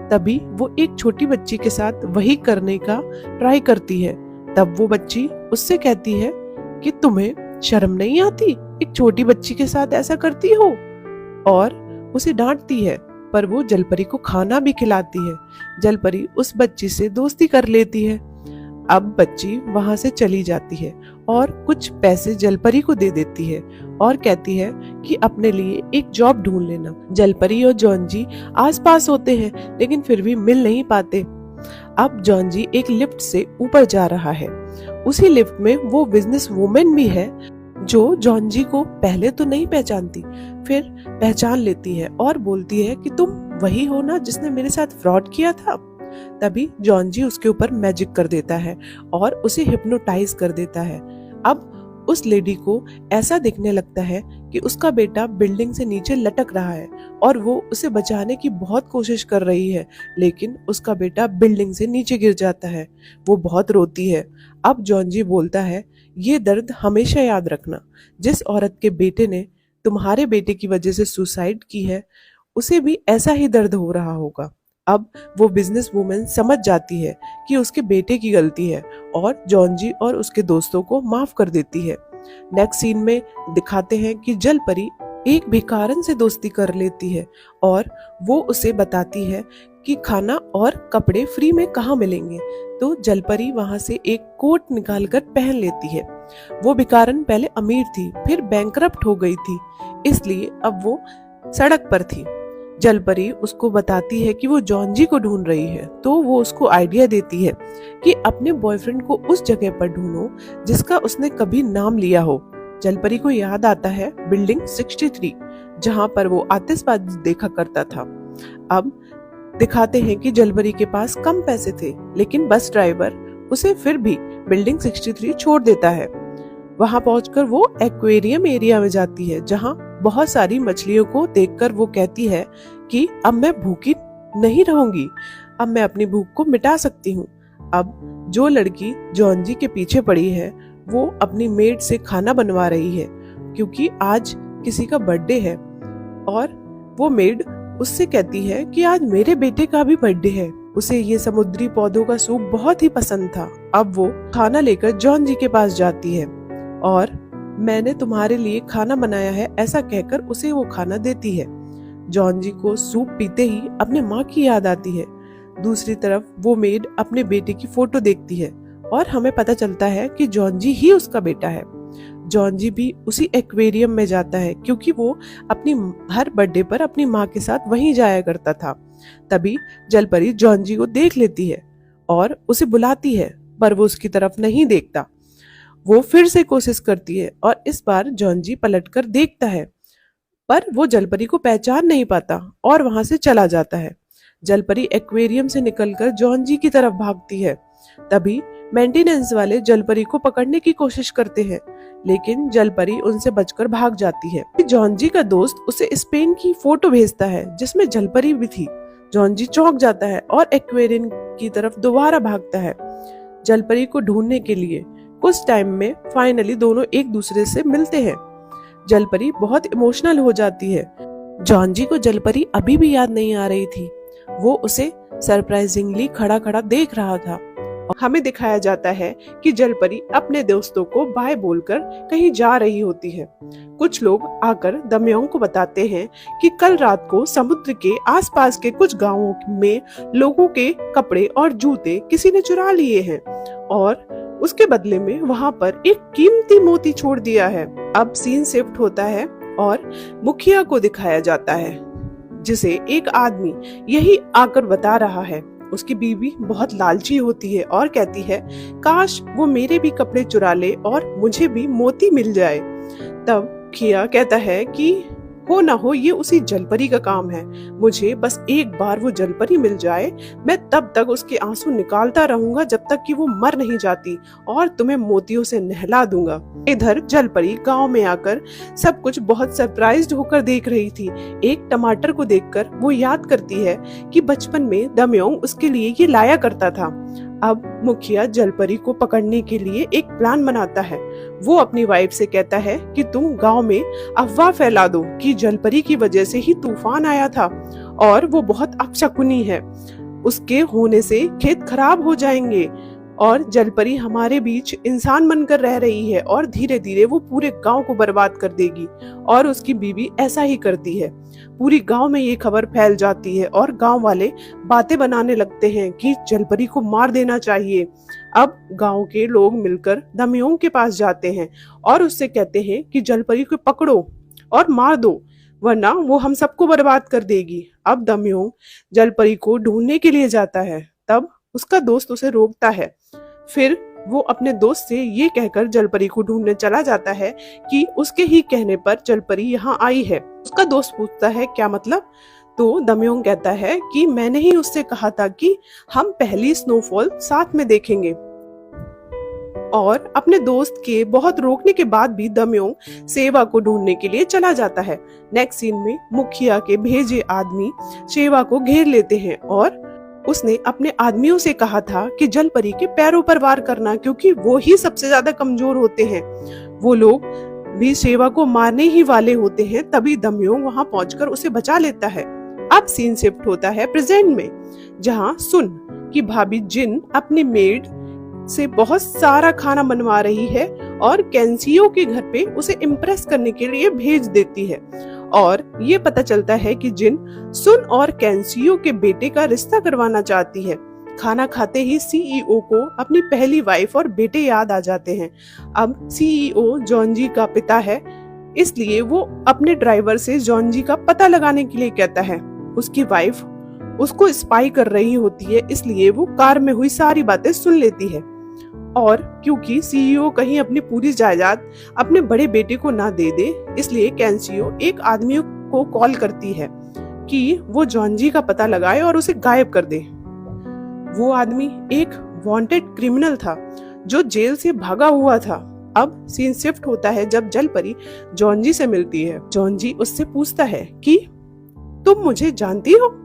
तभी वो एक छोटी बच्ची के साथ वही करने का ट्राई करती है। तब वो बच्ची उससे कहती है कि तुम्हें शर्म नहीं आती, एक छोटी बच्ची के साथ ऐसा करती हो, और उसे डांटती है। पर वो जलपरी को खाना भी खिलाती है। जलपरी उस बच्ची से दोस्ती कर लेती है। अब बच्ची वहां से चली जाती है और कुछ पैसे जलपरी को दे देती है और कहती है कि अपने लिए एक जॉब ढूंढ लेना। जलपरी और जॉन्जी आसपास होते हैं लेकिन फिर भी मिल नहीं पाते। अब जॉन्जी एक लिफ्ट से ऊपर जा रहा है। उसी लिफ्ट में वो बिजनेस वुमेन भी है जो जॉन्जी को पहले तो नहीं पहचानती, फिर पहचान लेती है और बोलती है कि तुम वही हो ना जिसने मेरे साथ फ्रॉड किया था। तभी जॉन्जी उसके ऊपर मैजिक कर देता है और उसे हिप्नोटाइज कर देता है। अब उस लेडी को ऐसा दिखने लगता है कि उसका बेटा बिल्डिंग से नीचे लटक रहा है और वो उसे बचाने की बहुत कोशिश कर रही है, लेकिन उसका बेटा बिल्डिंग से नीचे गिर जाता है। वो बहुत रोती है। अब जॉन्जी बोलता है ये दर्द हमेशा याद रखना। जिस औरत के बेटे ने तुम्हारे बेटे की वजह से सुसाइड की है, उसे भी ऐसा ही दर्द हो रहा होगा। अब वो बिजनेस वूमेन समझ जाती है कि उसके बेटे की गलती है और जॉन और उसके दोस्तों को माफ कर देती है। नेक्स्ट सीन में दिखाते हैं कि जल परी एक भिखारन से दोस्ती कर लेती है और वो उसे बताती है कि खाना और कपड़े फ्री में कहाँ मिलेंगे। तो जलपरी वहां से एक कोट निकालकर पहन लेती है। वो भिखारन पहले अमीर थी, फिर बैंकरप्ट हो गई थी, इसलिए अब वो सड़क पर थी। जलपरी उसको बताती है कि वो जॉन को ढूंढ रही है, तो वो उसको आइडिया देती है कि अपने बॉयफ्रेंड को उस जगह पर ढूंढो जिसका उसने कभी नाम लिया हो। जलपरी को याद आता है बिल्डिंग 63, जहां पर वो आतिशबाजी देखा करता था। अब दिखाते हैं कि जलपरी के पास कम पैसे थे, लेकिन बस ड्राइवर उसे फिर भी बिल्डिंग 63 छोड़ देता है। वहां पहुंचकर वो एक्वेरियम एरिया में जाती है, जहां बहुत सारी मछलियों को देखकर वो कहती है कि अब मैं भूखी नहीं रहूंगी, अब मैं अपनी भूख को मिटा सकती हूँ। अब जो लड़की जॉन के पीछे पड़ी है वो अपनी मेड से खाना बनवा रही है, क्योंकि आज किसी का बर्थडे है और वो मेड उससे कहती है कि आज मेरे बेटे का भी बर्थडे है। उसे ये समुद्री पौधों का सूप बहुत ही पसंद था। अब वो खाना लेकर जॉन के पास जाती है और मैंने तुम्हारे लिए खाना बनाया है ऐसा कहकर उसे वो खाना देती है। जॉन को सूप पीते ही अपने माँ की याद आती है। दूसरी तरफ वो मेड अपने बेटे की फोटो देखती है और हमें पता चलता है कि जॉन ही उसका बेटा है। जॉन भी उसी एक्वेरियम में जाता है, क्योंकि वो अपनी हर बर्थडे पर अपनी माँ के साथ वहीं जाया करता था। तभी जलपरी जॉन को देख लेती है और उसे बुलाती है, पर वो उसकी तरफ नहीं देखता। वो फिर से कोशिश करती है और इस बार जॉन पलटकर देखता है, पर वो जलपरी को पहचान नहीं पाता और वहां से चला जाता है। जलपरी एक्वेरियम से निकलकर जॉन की तरफ भागती है। तभी मेंटेनेंस वाले जलपरी को पकड़ने की कोशिश करते हैं, लेकिन जलपरी उनसे बचकर भाग जाती है। जॉन का दोस्त उसे स्पेन की फोटो भेजता है जिसमें जलपरी भी थी। जॉन चौंक जाता है और एक्वेरियम की तरफ दोबारा भागता है जलपरी को ढूंढने के लिए। कुछ टाइम में फाइनली दोनों एक दूसरे से मिलते हैं। जलपरी बहुत इमोशनल हो जाती है। जॉन को जलपरी अभी भी याद नहीं आ रही थी। वो उसे सरप्राइजिंगली खड़ा खड़ा देख रहा था। हमें दिखाया जाता है कि जलपरी अपने दोस्तों को बाय बोलकर कहीं जा रही होती है। कुछ लोग आकर दमयंग को बताते हैं कि कल रात को समुद्र के आसपास के कुछ गांवों में लोगों के कपड़े और जूते किसी ने चुरा लिए हैं और उसके बदले में वहां पर एक कीमती मोती छोड़ दिया है। अब सीन शिफ्ट होता है और मुखिया को दिखाया जाता है, जिसे एक आदमी यही आकर बता रहा है। उसकी बीवी बहुत लालची होती है और कहती है काश वो मेरे भी कपड़े चुरा ले और मुझे भी मोती मिल जाए। तब मुखिया कहता है कि हो ना हो ये उसी जलपरी का काम है, मुझे बस एक बार वो जलपरी मिल जाए, मैं तब तक उसके आंसू निकालता रहूंगा जब तक कि वो मर नहीं जाती और तुम्हें मोतियों से नहला दूंगा। इधर जलपरी गांव में आकर सब कुछ बहुत सरप्राइज्ड होकर देख रही थी। एक टमाटर को देखकर वो याद करती है कि बचपन में दमयंग उसके लिए ये लाया करता था। अब मुखिया जलपरी को पकड़ने के लिए एक प्लान बनाता है। वो अपनी वाइफ से कहता है कि तुम गांव में अफवाह फैला दो कि जलपरी की वजह से ही तूफान आया था और वो बहुत अपशकुनी है, उसके होने से खेत खराब हो जाएंगे और जलपरी हमारे बीच इंसान बनकर रह रही है और धीरे धीरे वो पूरे गांव को बर्बाद कर देगी। और उसकी बीवी ऐसा ही करती है। पूरी गांव में ये खबर फैल जाती है और गांव वाले बातें बनाने लगते हैं कि जलपरी को मार देना चाहिए। अब गांव के लोग मिलकर दमयंग के पास जाते हैं और उससे कहते हैं कि जलपरी को पकड़ो और मार दो, वरना वो हम सबको बर्बाद कर देगी। अब दमयंग जलपरी को ढूंढने के लिए जाता है, तब उसका दोस्त उसे रोकता है। फिर वो अपने दोस्त से ये कहकर जलपरी को ढूंढने चला जाता है कि उसके ही कहने पर जलपरी यहाँ आई है। उसका दोस्त पूछता है क्या मतलब? तो दमयंग कहता है कि मैंने ही उससे कहा था कि हम पहली स्नोफॉल साथ में देखेंगे। और अपने दोस्त के बहुत रोकने के बाद भी दमयंग सेवा को ढूंढने के लिए चला जाता है। नेक्स्ट सीन में मुखिया के भेजे आदमी सेवा को घेर लेते हैं और उसने अपने आदमियों से कहा था कि जल परी के पैरों पर वार करना, क्योंकि वो ही सबसे ज्यादा कमजोर होते हैं। वो लोग भी सेवा को मारने ही वाले होते हैं। तभी दमयोंग वहां पहुंचकर उसे बचा लेता है। अब सीन शिफ्ट होता है प्रेजेंट में, जहां सुन की भाभी जिन अपनी मेड से बहुत सारा खाना बनवा रही है और कैंसियो के घर पे उसे इम्प्रेस करने के लिए भेज देती है। और ये पता चलता है कि जिन सुन और कैंसियो के बेटे का रिश्ता करवाना चाहती है। खाना खाते ही सीईओ को अपनी पहली वाइफ और बेटे याद आ जाते हैं। अब सीईओ जॉनजी का पिता है, इसलिए वो अपने ड्राइवर से जॉनजी का पता लगाने के लिए कहता है। उसकी वाइफ उसको स्पाई कर रही होती है, इसलिए वो कार में हुई सारी बातें सुन लेती है। और क्योंकि सीईओ कहीं अपनी पूरी जायदाद अपने बड़े बेटे को ना दे दे, इसलिए कैंसियो एक आदमी को कॉल करती है कि वो जॉनजी का पता लगाए और उसे गायब कर दे। वो आदमी एक वांटेड क्रिमिनल था जो जेल से भागा हुआ था। अब सीन शिफ्ट होता है जब जल परी जॉनजी से मिलती है। जॉनजी उससे पूछता है कि तुम मुझे जानती हो?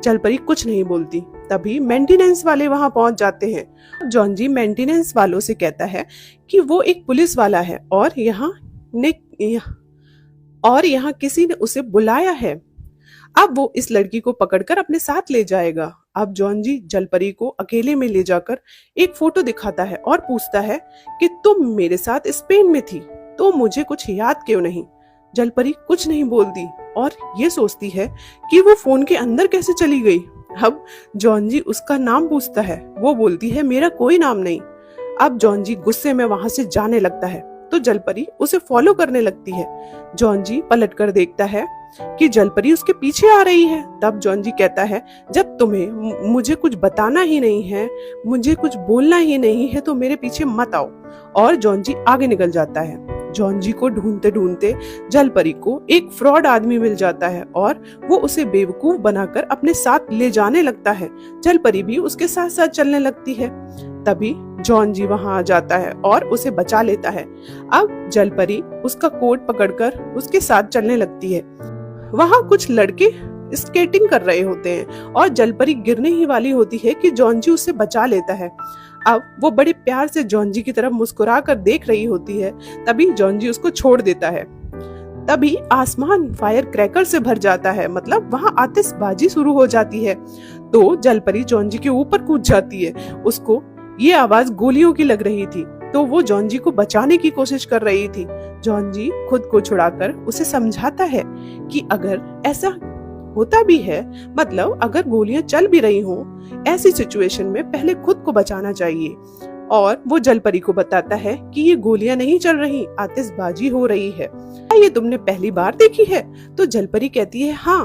जल परी कुछ नहीं बोलती। तभी मेंटेनेंस वाले वहां पहुंच जाते हैं। जॉनजी मेंटेनेंस वालों से कहता है कि वो एक पुलिस वाला है और यहाँ किसी ने उसे बुलाया है। अब वो इस लड़की को पकड़कर अपने साथ ले जाएगा। अब जॉनजी जलपरी को अकेले में ले जाकर एक फोटो दिखाता है और पूछता है कि तुम मेरे साथ स्पेन में थी तो मुझे कुछ याद क्यों नहीं? जलपरी कुछ नहीं बोलती और ये सोचती है कि वो फोन के अंदर कैसे चली गई। अब जॉनजी उसका नाम पूछता है। वो बोलती है मेरा कोई नाम नहीं। अब जॉनजी गुस्से में वहां से जाने लगता है तो जलपरी उसे फॉलो करने लगती है। जॉनजी पलटकर देखता है कि जलपरी उसके पीछे आ रही है। तब जॉनजी कहता है जब तुम्हें मुझे कुछ बताना ही नहीं है, मुझे कुछ बोलना ही नहीं है तो मेरे पीछे मत आओ। और जॉनजी आगे निकल जाता है। जॉनजी को ढूंढते ढूंढते जलपरी को एक फ्रॉड आदमी मिल जाता है और वो उसे बेवकूफ बनाकर अपने साथ ले जाने लगता है। जलपरी भी उसके साथ साथ चलने लगती है। तभी जॉनजी वहां आ जाता है और उसे बचा लेता है। अब जलपरी उसका कोट पकड़कर उसके साथ चलने लगती है। वहां कुछ लड़के स्केटिंग कर रहे होते हैं और जलपरी गिरने ही वाली होती है कि जॉनजी उसे बचा लेता है। अब वो बड़े प्यार से जॉनजी की तरफ मुस्कुरा कर देख रही होती है। तभी जॉनजी उसको छोड़ देता है। तभी आसमान फायर क्रैकर से भर जाता है, मतलब वहां आतिशबाजी शुरू हो जाती है। तो जलपरी जॉनजी के ऊपर कूद जाती है। उसको ये आवाज गोलियों की लग रही थी तो वो जॉनजी को बचाने की कोशिश कर रही थी। जॉनजी खुद को छुड़ाकर उसे समझाता है कि अगर ऐसा होता भी है, मतलब अगर गोलियां चल भी रही हों, ऐसी सिचुएशन में पहले खुद को बचाना चाहिए। और वो जलपरी को बताता है कि ये गोलियां नहीं चल रही, आतिशबाजी हो रही है। क्या ये तुमने पहली बार देखी है? तो जलपरी कहती है हाँ।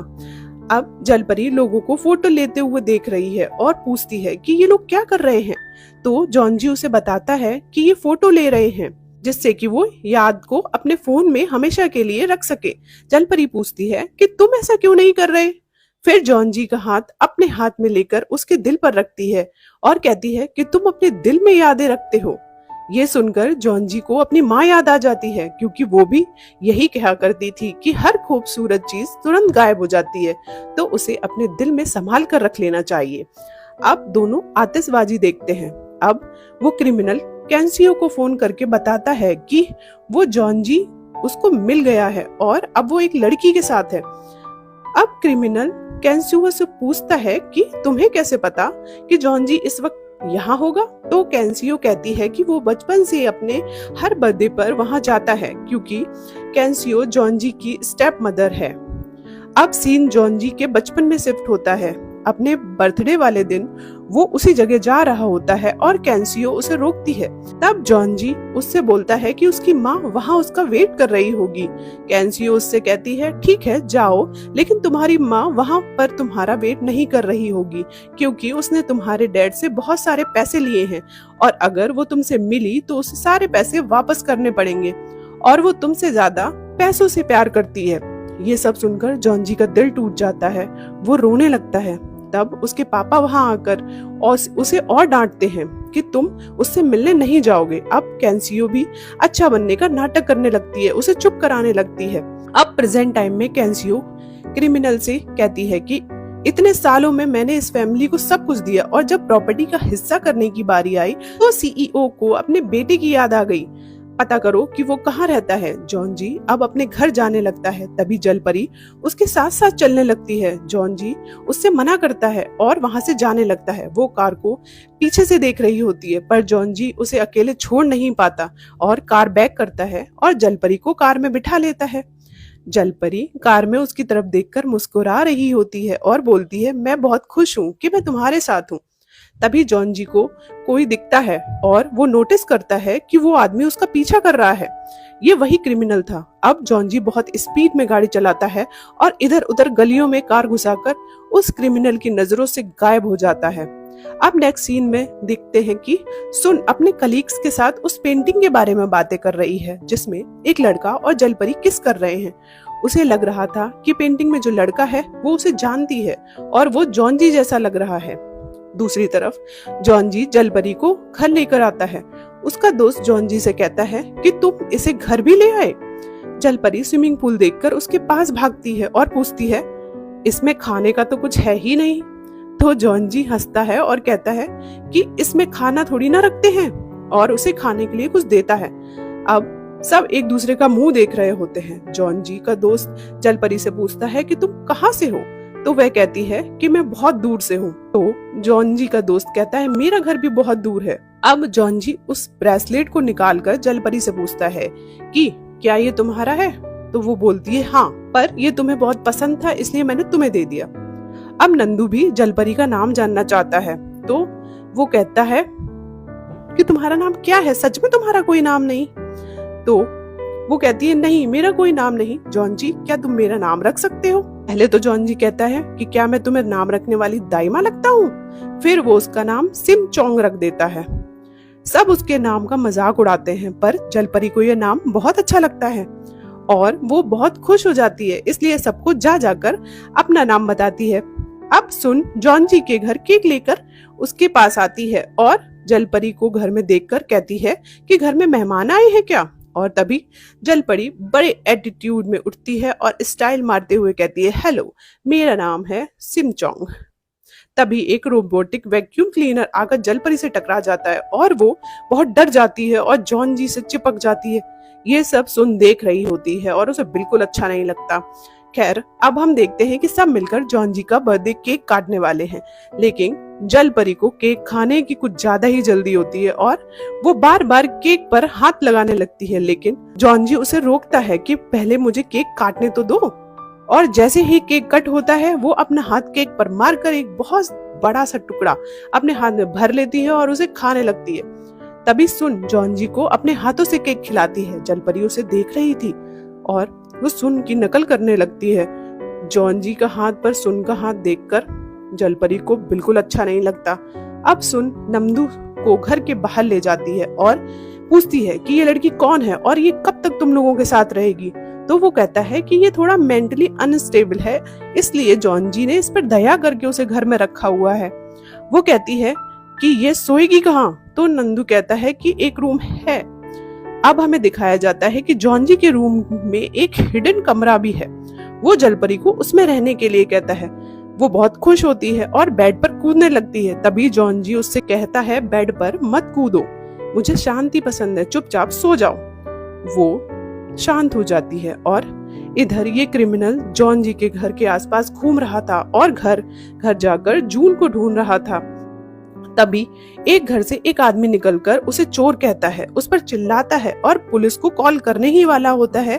अब जलपरी लोगों को फोटो लेते हुए देख रही है और पूछती है कि ये लोग क्या कर रहे हैं। तो जॉनजी उसे बताता है कि ये फोटो ले रहे हैं जिससे कि वो याद को अपने फोन में हमेशा के लिए रख सके। जलपरी पूछती है कि तुम ऐसा क्यों नहीं कर रहे? फिर जॉनजी का हाथ अपने हाथ में लेकर उसके दिल पर रखती है और कहती है कि तुम अपने दिल में यादें रखते हो। ये सुनकर जॉनजी को अपनी माँ याद आ जाती है, क्योंकि वो भी यही कहा करती थी कि हर खूबसूरत चीज तुरंत गायब हो जाती है तो उसे अपने दिल में संभाल कर रख लेना चाहिए। अब दोनों आतिशबाजी देखते हैं। अब वो क्रिमिनल कैंसियो को फोन करके बताता है कि वो जॉनजी उसको मिल गया है और अब वो एक लड़की के साथ है। अब क्रिमिनल कैंसियो से पूछता है कि तुम्हें कैसे पता कि जॉनजी इस वक्त यहाँ होगा? तो कैंसियो कहती है कि वो बचपन से अपने हर बर्थडे पर वहां जाता है, क्योंकि कैंसियो जॉनजी की स्टेप मदर है। अब सीन जॉनजी के बचपन में शिफ्ट होता है। अपने बर्थडे वाले दिन वो उसी जगह जा रहा होता है और कैंसियो उसे रोकती है। तब जॉनजी उससे बोलता है कि उसकी माँ वहाँ उसका वेट कर रही होगी। कैंसियो उससे कहती है ठीक है जाओ, लेकिन तुम्हारी माँ वहाँ पर तुम्हारा वेट नहीं कर रही होगी, क्योंकि उसने तुम्हारे डैड से बहुत सारे पैसे लिए हैं और अगर वो तुमसे मिली तो उसे सारे पैसे वापस करने पड़ेंगे और वो तुमसे ज्यादा पैसों से प्यार करती है। ये सब सुनकर जॉनजी का दिल टूट जाता है, वो रोने लगता है। तब उसके पापा वहां आकर और उसे और डांटते हैं कि तुम उससे मिलने नहीं जाओगे। अब कैंसियो भी अच्छा बनने का नाटक करने लगती है, उसे चुप कराने लगती है। अब प्रेजेंट टाइम में कैंसियो क्रिमिनल से कहती है कि इतने सालों में मैंने इस फैमिली को सब कुछ दिया और जब प्रॉपर्टी का हिस्सा करने की बारी आई तो सीईओ को अपने बेटे की याद आ गई। पता करो कि वो कहाँ रहता है। जॉन जी अब अपने घर जाने लगता है। तभी जल परी उसके साथ साथ चलने लगती है। जॉन जी उससे मना करता है और वहां से जाने लगता है। वो कार को पीछे से देख रही होती है पर जॉन जी उसे अकेले छोड़ नहीं पाता और कार बैक करता है और जल परी को कार में बिठा लेता है। जल परी कार में उसकी तरफ देखकर मुस्कुरा रही होती है और बोलती है, मैं बहुत खुश हूँ कि मैं तुम्हारे साथ हूँ। तभी जॉन जी को कोई दिखता है और वो नोटिस करता है कि वो आदमी उसका पीछा कर रहा है। ये वही क्रिमिनल था। अब जॉन जी बहुत स्पीड में गाड़ी चलाता है और इधर उधर गलियों में कार घुसाकर उस क्रिमिनल की नजरों से गायब हो जाता है। अब नेक्स्ट सीन में देखते हैं कि सुन अपने कलीग्स के साथ उस पेंटिंग के बारे में बातें कर रही है जिसमें एक लड़का और जलपरी किस कर रहे हैं। उसे लग रहा था कि पेंटिंग में जो लड़का है वो उसे जानती है और वो जॉन जी जैसा लग रहा है। दूसरी तरफ जॉन जी जलपरी को घर लेकर आता है। उसका दोस्त जॉन जी से कहता है कि तुम इसे घर भी ले आए। जलपरी स्विमिंग पूल देखकर उसके पास भागती है और पूछती है, इसमें खाने का तो कुछ है ही नहीं। तो जॉन जी हंसता है और कहता है कि इसमें खाना थोड़ी ना रखते हैं और उसे खाने के लिए कुछ देता है। अब सब एक दूसरे का मुंह देख रहे होते हैं। जॉन जी का दोस्त जलपरी से पूछता है कि तुम कहाँ से हो। तो वह कहती है कि मैं बहुत दूर से हूँ। तो जॉन जी का दोस्त कहता है मेरा घर भी बहुत दूर है। अब जॉन जी उस ब्रेसलेट को निकालकर जलपरी से पूछता है कि क्या ये तुम्हारा है। तो वो बोलती है हाँ, पर ये तुम्हें बहुत पसंद था इसलिए मैंने तुम्हें दे दिया। अब नंदू भी जलपरी का नाम जानना चाहता है। तो वो कहता है कि तुम्हारा नाम क्या है, सच में तुम्हारा कोई नाम नहीं। तो वो कहती है नहीं, मेरा कोई नाम नहीं। जॉन जी क्या तुम मेरा नाम रख सकते हो। पहले तो जॉन जी कहता है कि क्या मैं तुम्हें नाम रखने वाली दाइमा लगता हूँ। फिर वो उसका नाम सिम चोंग रख देता है। सब उसके नाम का मजाक उड़ाते हैं पर जलपरी को यह नाम बहुत अच्छा लगता है और वो बहुत खुश हो जाती है, इसलिए सबको जा जाकर अपना नाम बताती है। अब सुन जॉन जी के घर केक लेकर उसके पास आती है और जलपरी को घर में देखकर कहती है कि घर में मेहमान आए हैं क्या। और तभी जलपरी बड़े एटीट्यूड में उठती है और स्टाइल मारते हुए कहती है, हेलो मेरा नाम है सिमचोंग। तभी एक रोबोटिक वैक्यूम क्लीनर आकर जलपरी से टकरा जाता है और वो बहुत डर जाती है और जॉन जी से चिपक जाती है। ये सब सुन देख रही होती है और उसे बिल्कुल अच्छा नहीं लगता। खैर अब हम देखते हैं कि सब मिलकर जॉन जी का बर्थडे केक काटने वाले हैं, लेकिन जलपरी को केक खाने की कुछ ज्यादा ही जल्दी होती है और वो बार बार केक पर हाथ लगाने लगती है, लेकिन जॉन जी उसे रोकता है कि पहले मुझे केक काटने तो दो। और जैसे ही केक कट होता है वो अपना हाथ केक पर मारकर एक बहुत बड़ा सा टुकड़ा अपने हाथ में भर लेती है और उसे खाने लगती है। तभी सुन जॉन जी को अपने हाथों से केक खिलाती है। जलपरी उसे देख रही थी और वो सुन की नकल करने लगती है। जॉन जी का हाथ पर सुन का हाथ देखकर जलपरी को बिल्कुल अच्छा नहीं लगता। अब सुन नंदू को घर के बाहर ले जाती है और पूछती है कि ये लड़की कौन है और ये कब तक तुम लोगों के साथ रहेगी। तो वो कहता है कि ये थोड़ा मेंटली अनस्टेबल है, इसलिए जॉन जी ने इस पर दया करके उसे घर में रखा हुआ है। वो कहती है कि ये सोएगी कहाँ। तो नंदू कहता है कि एक रूम है। अब हमें दिखाया जाता है कि जॉन जी के रूम में एक हिडन कमरा भी है। वो जलपरी को उसमें रहने के लिए कहता है। वो बहुत खुश होती है और बेड पर कूदने लगती है। तभी जॉन जी उससे कहता है बेड पर मत कूदो, मुझे शांति पसंद है, चुपचाप सो जाओ। वो शांत हो जाती है और इधर ये क्रिमिनल जॉन जी के घर के आसपास घूम रहा था और घर घर जाकर जून को ढूंढ रहा था। तभी एक घर से एक आदमी निकलकर उसे चोर कहता है, उस पर चिल्लाता है और पुलिस को कॉल करने ही वाला होता है।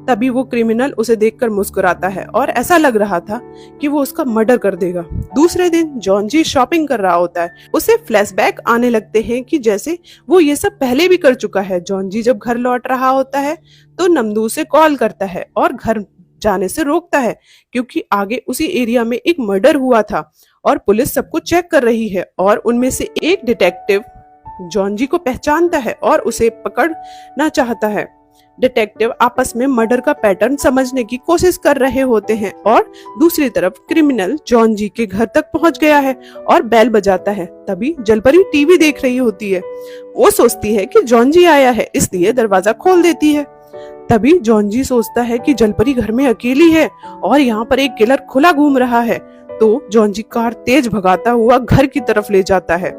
तभी वो क्रिमिनल उसे देखकर मुस्कुराता है और ऐसा लग रहा था कि वो उसका मर्डर कर देगा। दूसरे दिन जॉन जी शॉपिंग कर रहा होता है। उसे फ्लैशबैक आने लगते हैं कि जैसे वो ये सब पहले भी कर चुका है। जॉन जी जब घर लौट रहा होता है तो नंदू से कॉल करता है और घर जाने से रोकता है क्योंकि आगे उसी एरिया में एक मर्डर हुआ था और पुलिस सबको चेक कर रही है। और उनमें से एक डिटेक्टिव जॉन जी को पहचानता है और उसे पकड़ना चाहता है। डिटेक्टिव आपस में मर्डर का पैटर्न समझने की कोशिश कर रहे होते हैं और दूसरी तरफ क्रिमिनल जॉन जी के घर तक पहुंच गया है और बेल बजाता है। तभी जलपरी टीवी देख रही होती है। वो सोचती है कि जॉन जी आया है, इसलिए दरवाजा खोल देती है। तभी जॉन जी सोचता है कि जलपरी घर में अकेली है और यहाँ पर एक किलर खुला घूम रहा है। तो जॉन्जी कार तेज भगाता हुआ घर की तरफ ले जाता है।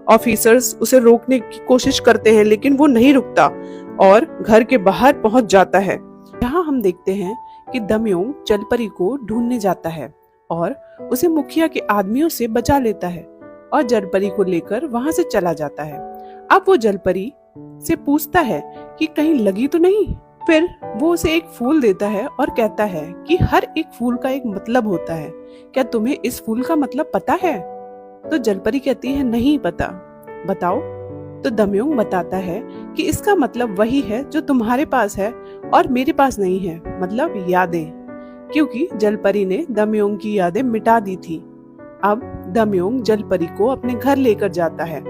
ऑफिसर्स उसे रोकने की कोशिश करते हैं लेकिन वो नहीं रुकता और घर के बाहर पहुंच जाता है। यहाँ हम देखते हैं कि दमयोंग जलपरी को ढूंढने जाता है और उसे मुखिया के आदमियों से बचा लेता है और जलपरी को लेकर वहां से चला जाता है। अब वो जलपरी से पूछता है कि कहीं लगी तो नहीं। फिर वो उसे एक फूल देता है और कहता है कि हर एक फूल का एक मतलब होता है, क्या तुम्हें इस फूल का मतलब पता है? तो जलपरी कहती है नहीं पता, बताओ। तो दमयोंग बताता है कि इसका मतलब वही है जो तुम्हारे पास है और मेरे पास नहीं है, मतलब यादें, क्योंकि जलपरी ने दमयोंग की यादें मिटा दी थी। अब दमयोंग जलपरी को अपने घर लेकर जाता है।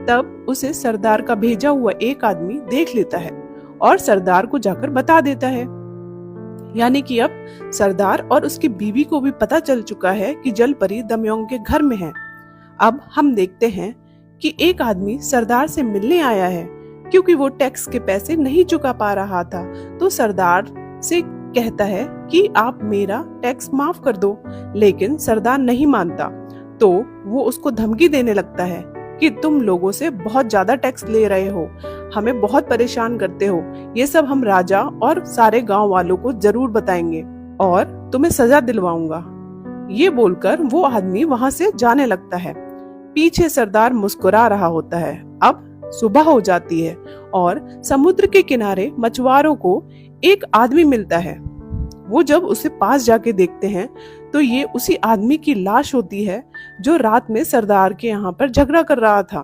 तब उसे सरदार का भेजा हुआ एक आदमी देख लेता है और सरदार को जाकर बता देता है। यानी कि अब सरदार और उसकी बीवी को भी पता चल चुका है कि जलपरी दमयोंग के घर में है। अब हम देखते हैं कि एक आदमी सरदार से मिलने आया है क्योंकि वो टैक्स के पैसे नहीं चुका पा रहा था। तो सरदार से कहता है कि आप मेरा टैक्स माफ कर दो, लेकिन सरदार नहीं मानता। तो वो उसको धमकी देने लगता है कि तुम लोगों से बहुत ज्यादा टैक्स ले रहे हो, हमें बहुत परेशान करते हो, ये सब हम राजा और सारे गांव वालों को जरूर बताएंगे और तुम्हें सजा दिलवाऊंगा। ये बोलकर वो आदमी वहां से जाने लगता है। पीछे सरदार मुस्कुरा रहा होता है। अब सुबह हो जाती है और समुद्र के किनारे मछुआरों को एक आदमी मिलता है। वो जब उसे पास जाके देखते हैं तो ये उसी आदमी की लाश होती है जो रात में सरदार के यहाँ पर झगड़ा कर रहा था।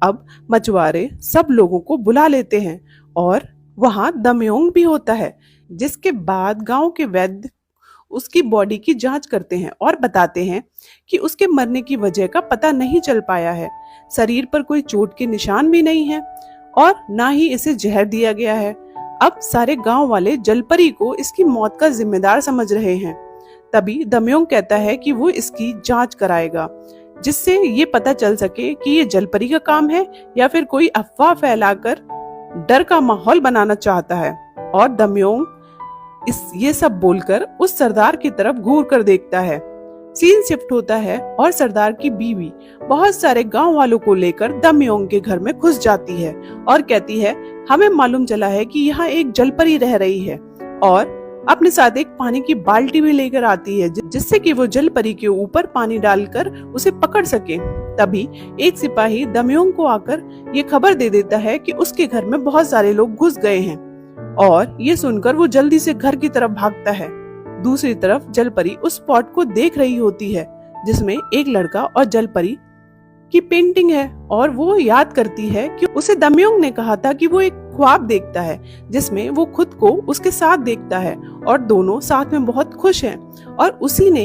अब मछुआरे सब लोगों को बुला लेते हैं और वहां दमयोंग भी होता है, जिसके बाद गांव के वैद्य उसकी बॉडी की जांच करते हैं और बताते हैं कि उसके मरने की वजह का पता नहीं चल पाया है। शरीर पर कोई चोट के निशान भी नहीं है और ना ही इसे जहर दिया गया है। अब सारे गांव वाले जलपरी को इसकी मौत का जिम्मेदार समझ रहे हैं। तभी दमयोंग कहता है कि वो इसकी जांच कराएगा, जिससे ये पता चल सके कि ये जलपरी का काम है या फिर कोई अफवाह फैलाकर डर का माहौल बनाना चाहता है। और दमयोंग ये सब बोलकर उस सरदार की तरफ घूर कर देखता है। सीन शिफ्ट होता है और सरदार की बीवी बहुत सारे गांव वालों को लेकर दमयोंग के घर में घुस जाती है और कहती है, हमें मालूम चला है कि यहाँ एक जलपरी रह रही है, और अपने साथ एक पानी की बाल्टी भी लेकर आती है जिससे कि वो जलपरी के ऊपर पानी डालकर उसे पकड़ सके। तभी एक सिपाही दमयोंग को आकर ये खबर दे देता है कि उसके घर में बहुत सारे लोग घुस गए हैं, और ये सुनकर वो जल्दी से घर की तरफ भागता है। दूसरी तरफ जलपरी उस स्पॉट को देख रही होती है जिसमें एक लड़का और जलपरी की पेंटिंग है, और वो याद करती है कि उसे दमयोंग ने कहा था कि वो एक ख्वाब देखता है जिसमें वो खुद को उसके साथ देखता है और दोनों साथ में बहुत खुश हैं, और उसी ने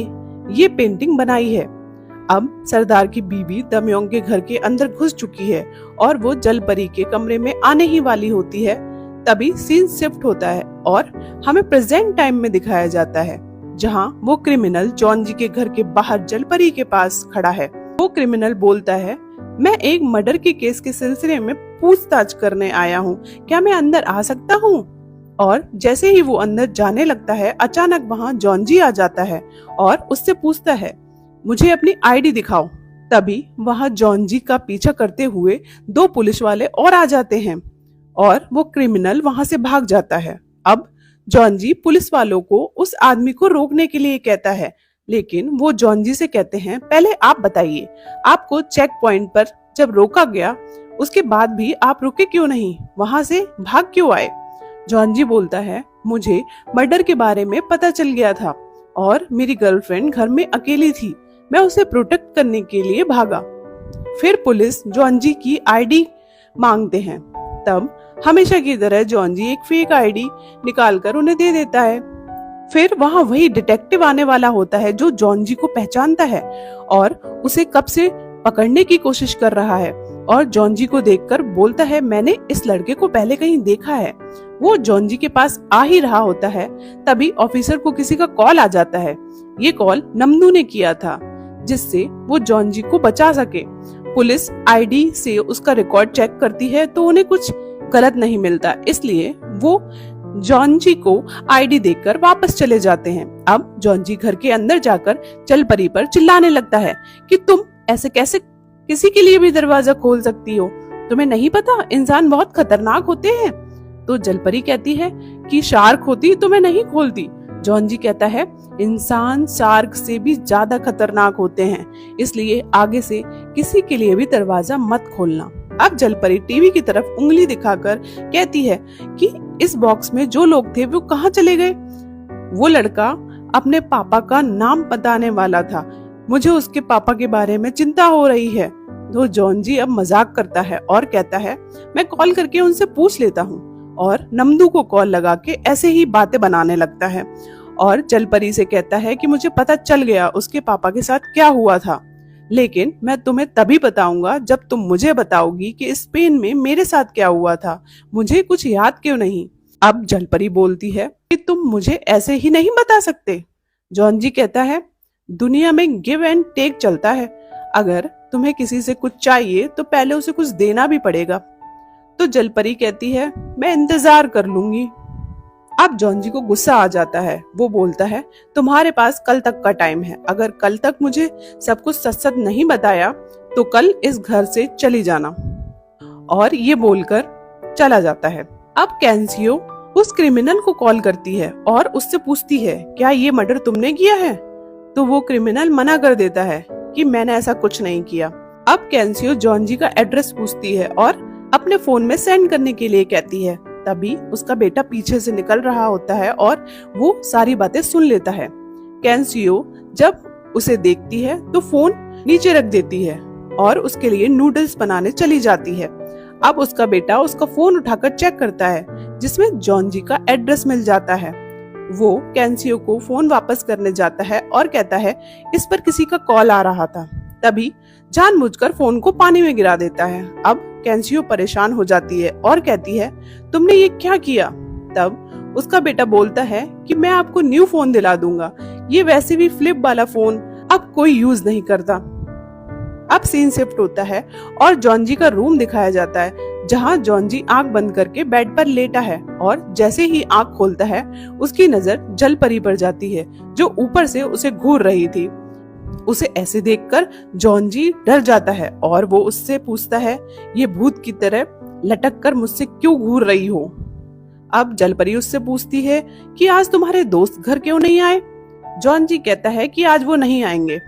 ये पेंटिंग बनाई है। अब सरदार की बीवी दमयोंग के घर के अंदर घुस चुकी है और वो जलपरी के कमरे में आने ही वाली होती है। तभी सीन शिफ्ट होता है और हमें प्रेजेंट टाइम में दिखाया जाता है, जहां वो क्रिमिनल जॉन्जी के घर के बाहर जलपरी के पास खड़ा है। वो क्रिमिनल बोलता है, मैं एक मर्डर के केस के सिलसिले में पूछताछ करने आया हूँ, क्या मैं अंदर आ सकता हूँ? और जैसे ही वो अंदर जाने लगता है, अचानक वहाँ जॉन्जी आ जाता है और उससे पूछता है, मुझे अपनी आईडी दिखाओ। तभी वहाँ जॉन्जी का पीछा करते हुए 2 पुलिस वाले और आ जाते हैं और वो क्रिमिनल वहां से भाग जाता है। अब जॉन्जी पुलिस वालों को उस आदमी को रोकने के लिए कहता है, लेकिन वो जॉन्जी से कहते हैं, पहले आप बताइए, आपको चेक पॉइंट पर जब रोका गया उसके बाद भी आप रुके क्यों नहीं, वहां से भाग क्यों आए? जॉन्जी बोलता है, मुझे मर्डर के बारे में पता चल गया था और मेरी गर्लफ्रेंड घर में अकेली थी, मैं उसे प्रोटेक्ट करने के लिए भागा। फिर पुलिस जॉन्जी की आईडी मांगते हैं। तब हमेशा की तरह जॉन्जी एक फेक आईडी निकालकर उन्हें दे देता है। फिर वहाँ वही डिटेक्टिव आने वाला होता है जो जॉन्जी को पहचानता है और उसे कब से पकड़ने की कोशिश कर रहा है, और जॉन्जी को देखकर बोलता है, मैंने इस लड़के को पहले कहीं देखा है। वो जॉन्जी के पास आ ही रहा होता है, तभी ऑफिसर को किसी का कॉल आ जाता है। ये कॉल नमनू ने किया था जिससे वो जॉन्जी को बचा सके। पुलिस आईडी से उसका रिकॉर्ड चेक करती है तो उन्हें कुछ गलत नहीं मिलता, इसलिए वो जॉन जी को आईडी देकर वापस चले जाते हैं। अब जॉन जी घर के अंदर जाकर जलपरी पर चिल्लाने लगता है कि तुम ऐसे कैसे किसी के लिए भी दरवाजा खोल सकती हो, तुम्हें नहीं पता इंसान बहुत खतरनाक होते हैं। तो जलपरी कहती है कि शार्क होती तो मैं नहीं खोलती। जॉन जी कहता है इंसान शार्क से भी ज्यादा खतरनाक होते हैं, इसलिए आगे से किसी के लिए भी दरवाजा मत खोलना। अब जलपरी टीवी की तरफ उंगली दिखाकर कहती है कि इस बॉक्स में जो लोग थे वो कहाँ चले गए। वो लड़का अपने पापा का नाम बताने वाला था, मुझे उसके पापा के बारे में चिंता हो रही है। तो जॉन जी अब मजाक करता है और कहता है मैं कॉल करके उनसे पूछ लेता हूँ, और नमदू को कॉल लगा के ऐसे ही बातें बनाने लगता है और जलपरी से कहता है कि मुझे पता चल गया उसके पापा के साथ क्या हुआ था, लेकिन मैं तुम्हें तभी बताऊंगा जब तुम मुझे बताओगी कि स्पेन में मेरे साथ क्या हुआ था, मुझे कुछ याद क्यों नहीं। अब जलपरी बोलती है कि तुम मुझे ऐसे ही नहीं बता सकते। जॉन जी कहता है दुनिया में गिव एंड टेक चलता है, अगर तुम्हें किसी से कुछ चाहिए तो पहले उसे कुछ देना भी पड़ेगा। तो जलपरी कहती है मैं इंतजार कर लूंगी। अब जॉन जी को गुस्सा आ जाता है, वो बोलता है तुम्हारे पास कल तक का टाइम है, अगर कल तक मुझे सब कुछ सच सच नहीं बताया तो कल इस घर से चली जाना। और ये बोलकर चला जाता है। अब कैंसियो उस क्रिमिनल को कॉल करती है और उससे पूछती है क्या ये मर्डर तुमने किया है। तो वो क्रिमिनल मना कर देता है कि मैंने ऐसा कुछ नहीं किया। अब कैंसियो जॉन जी का एड्रेस पूछती है और अपने फोन में सेंड करने के लिए कहती है। तभी उसका बेटा पीछे से निकल रहा होता है और वो सारी बातें सुन लेता है। कैंसियो जब उसे देखती है तो फोन नीचे रख देती है और उसके लिए नूडल्स बनाने चली जाती है। अब उसका बेटा उसका फोन उठाकर चेक करता है जिसमें जॉन जी का एड्रेस मिल जाता है। वो कैंसियो को फोन वापस करने जाता है और कहता है इस पर किसी का कॉल आ रहा था। तभी जानबूझकर फोन को पानी में गिरा देता है। अब कैंसियो परेशान हो जाती है और कहती है तुमने ये क्या किया। तब उसका बेटा बोलता है कि मैं आपको न्यू फोन दिला दूंगा, ये वैसे भी फ्लिप वाला फोन अब कोई यूज नहीं करता। अब सीन शिफ्ट होता है और जॉन जी का रूम दिखाया जाता है जहाँ जॉन जी आंख बंद करके बेड पर लेटा है और जैसे ही आंख खोलता है उसकी नजर जलपरी पर जाती है जो ऊपर से उसे घूर रही थी। उसे ऐसे देखकर जॉन जी डर जाता है और वो उससे पूछता है ये भूत की तरह लटक कर मुझसे क्यों घूर रही हो। अब जलपरी उससे पूछती है कि आज तुम्हारे दोस्त घर क्यों नहीं आए। जॉन जी कहता है कि आज वो नहीं आएंगे।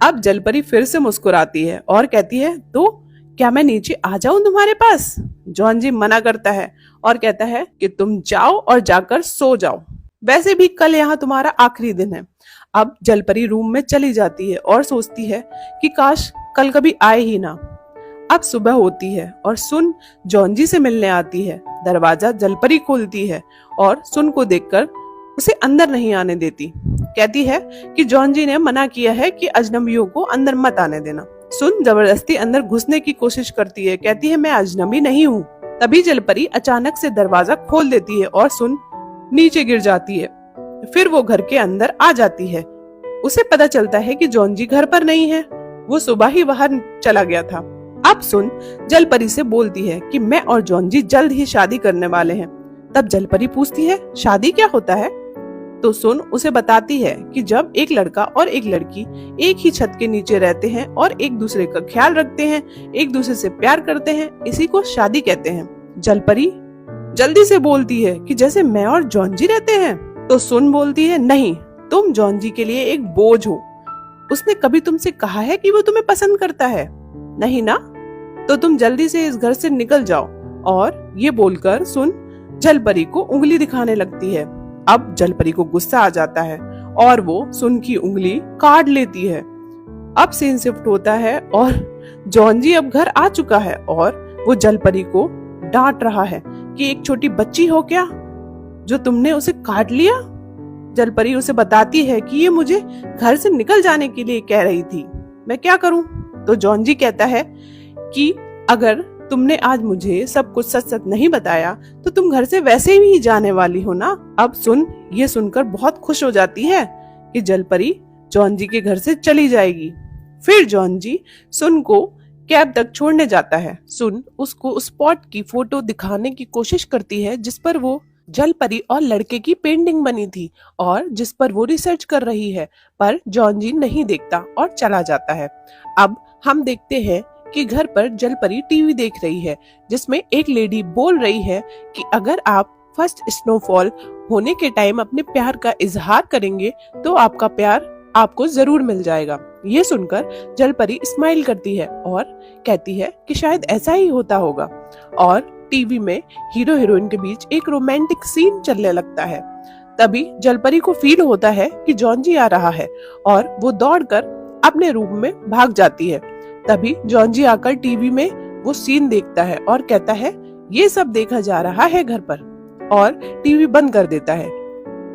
अब जलपरी फिर से मुस्कुराती है और कहती है तो क्या मैं नीचे आ जाऊं तुम्हारे पास। जॉन जी मना करता है और कहता है कि तुम जाओ और जाकर सो जाओ, वैसे भी कल यहाँ तुम्हारा आखिरी दिन है। अब जलपरी रूम में चली जाती है और सोचती है कि काश कल कभी आए ही ना। अब सुबह होती है और सुन जॉन जी से मिलने आती है। दरवाजा जलपरी खोलती है और सुन को देखकर उसे अंदर नहीं आने देती। कहती है कि जॉन जी ने मना किया है कि अजनबियों को अंदर मत आने देना। सुन जबरदस्ती अंदर घुसने की कोशिश करती है, कहती है मैं अजनबी नहीं हूँ। तभी जलपरी अचानक से दरवाजा खोल देती है और सुन नीचे गिर जाती है। फिर वो घर के अंदर आ जाती है। उसे पता चलता है कि जॉन जी घर पर नहीं है, वो सुबह ही बाहर चला गया था। अब सुन जलपरी से बोलती है कि मैं और जॉन जी जल्द ही शादी करने वाले हैं। तब जलपरी पूछती है शादी क्या होता है। तो सुन उसे बताती है कि जब एक लड़का और एक लड़की एक ही छत के नीचे रहते हैं और एक दूसरे का ख्याल रखते हैं, एक दूसरे से प्यार करते हैं, इसी को शादी कहते हैं। जलपरी जल्दी से बोलती है कि जैसे मैं और जॉन जी रहते हैं। तो सुन बोलती है नहीं, तुम जॉन जी के लिए एक बोझ हो। उसने कभी तुमसे कहा है कि वो तुम्हें पसंद करता है? नहीं ना, तो तुम जल्दी से इस घर से निकल जाओ। और ये बोलकर सुन जलपरी को उंगली दिखाने लगती है। अब जलपरी को गुस्सा आ जाता है और वो सुन की उंगली काट लेती है। अब सीन शिफ्ट होता है और जॉन जी अब घर आ चुका है और वो जलपरी को डांट रहा है कि एक छोटी बच्ची हो क्या जो तुमने उसे काट लिया। जलपरी उसे बताती है कि ये मुझे घर से निकल जाने के लिए कह रही थी, मैं क्या करूं। तो जॉन जी कहता है कि अगर तुमने आज मुझे सब कुछ सच सच नहीं बताया तो तुम घर से वैसे ही जाने वाली हो ना। अब सुन ये सुनकर बहुत खुश हो जाती है कि जलपरी जॉन जी के घर से चली जाएगी। फिर जॉन जी सुन को कैब तक छोड़ने जाता है। सुन उसको उस स्पॉट की फोटो दिखाने की कोशिश करती है जिस पर वो जलपरी और लड़के की पेंटिंग बनी थी और जिस पर वो रिसर्च कर रही है, पर जॉन जी नहीं देखता और चला जाता है। अब हम देखते हैं कि घर पर जलपरी टीवी देख रही है, जिसमें एक लेडी बोल रही है कि अगर आप फर्स्ट स्नोफॉल होने के टाइम अपने प्यार का इजहार करेंगे तो आपका प्यार आपको जरूर मिल जाएगा। ये सुनकर जलपरी स्माइल करती है और कहती है कि शायद ऐसा ही होता होगा, और टीवी में हीरो हीरोइन के बीच एक रोमांटिक सीन चलने लगता है। तभी जलपरी को फील होता है कि जॉन जी आ रहा है और वो दौड़कर अपने रूम में भाग जाती है। तभी जॉन जी आकर टीवी में वो सीन देखता है और कहता है ये सब देखा जा रहा है घर पर, और टीवी बंद कर देता है।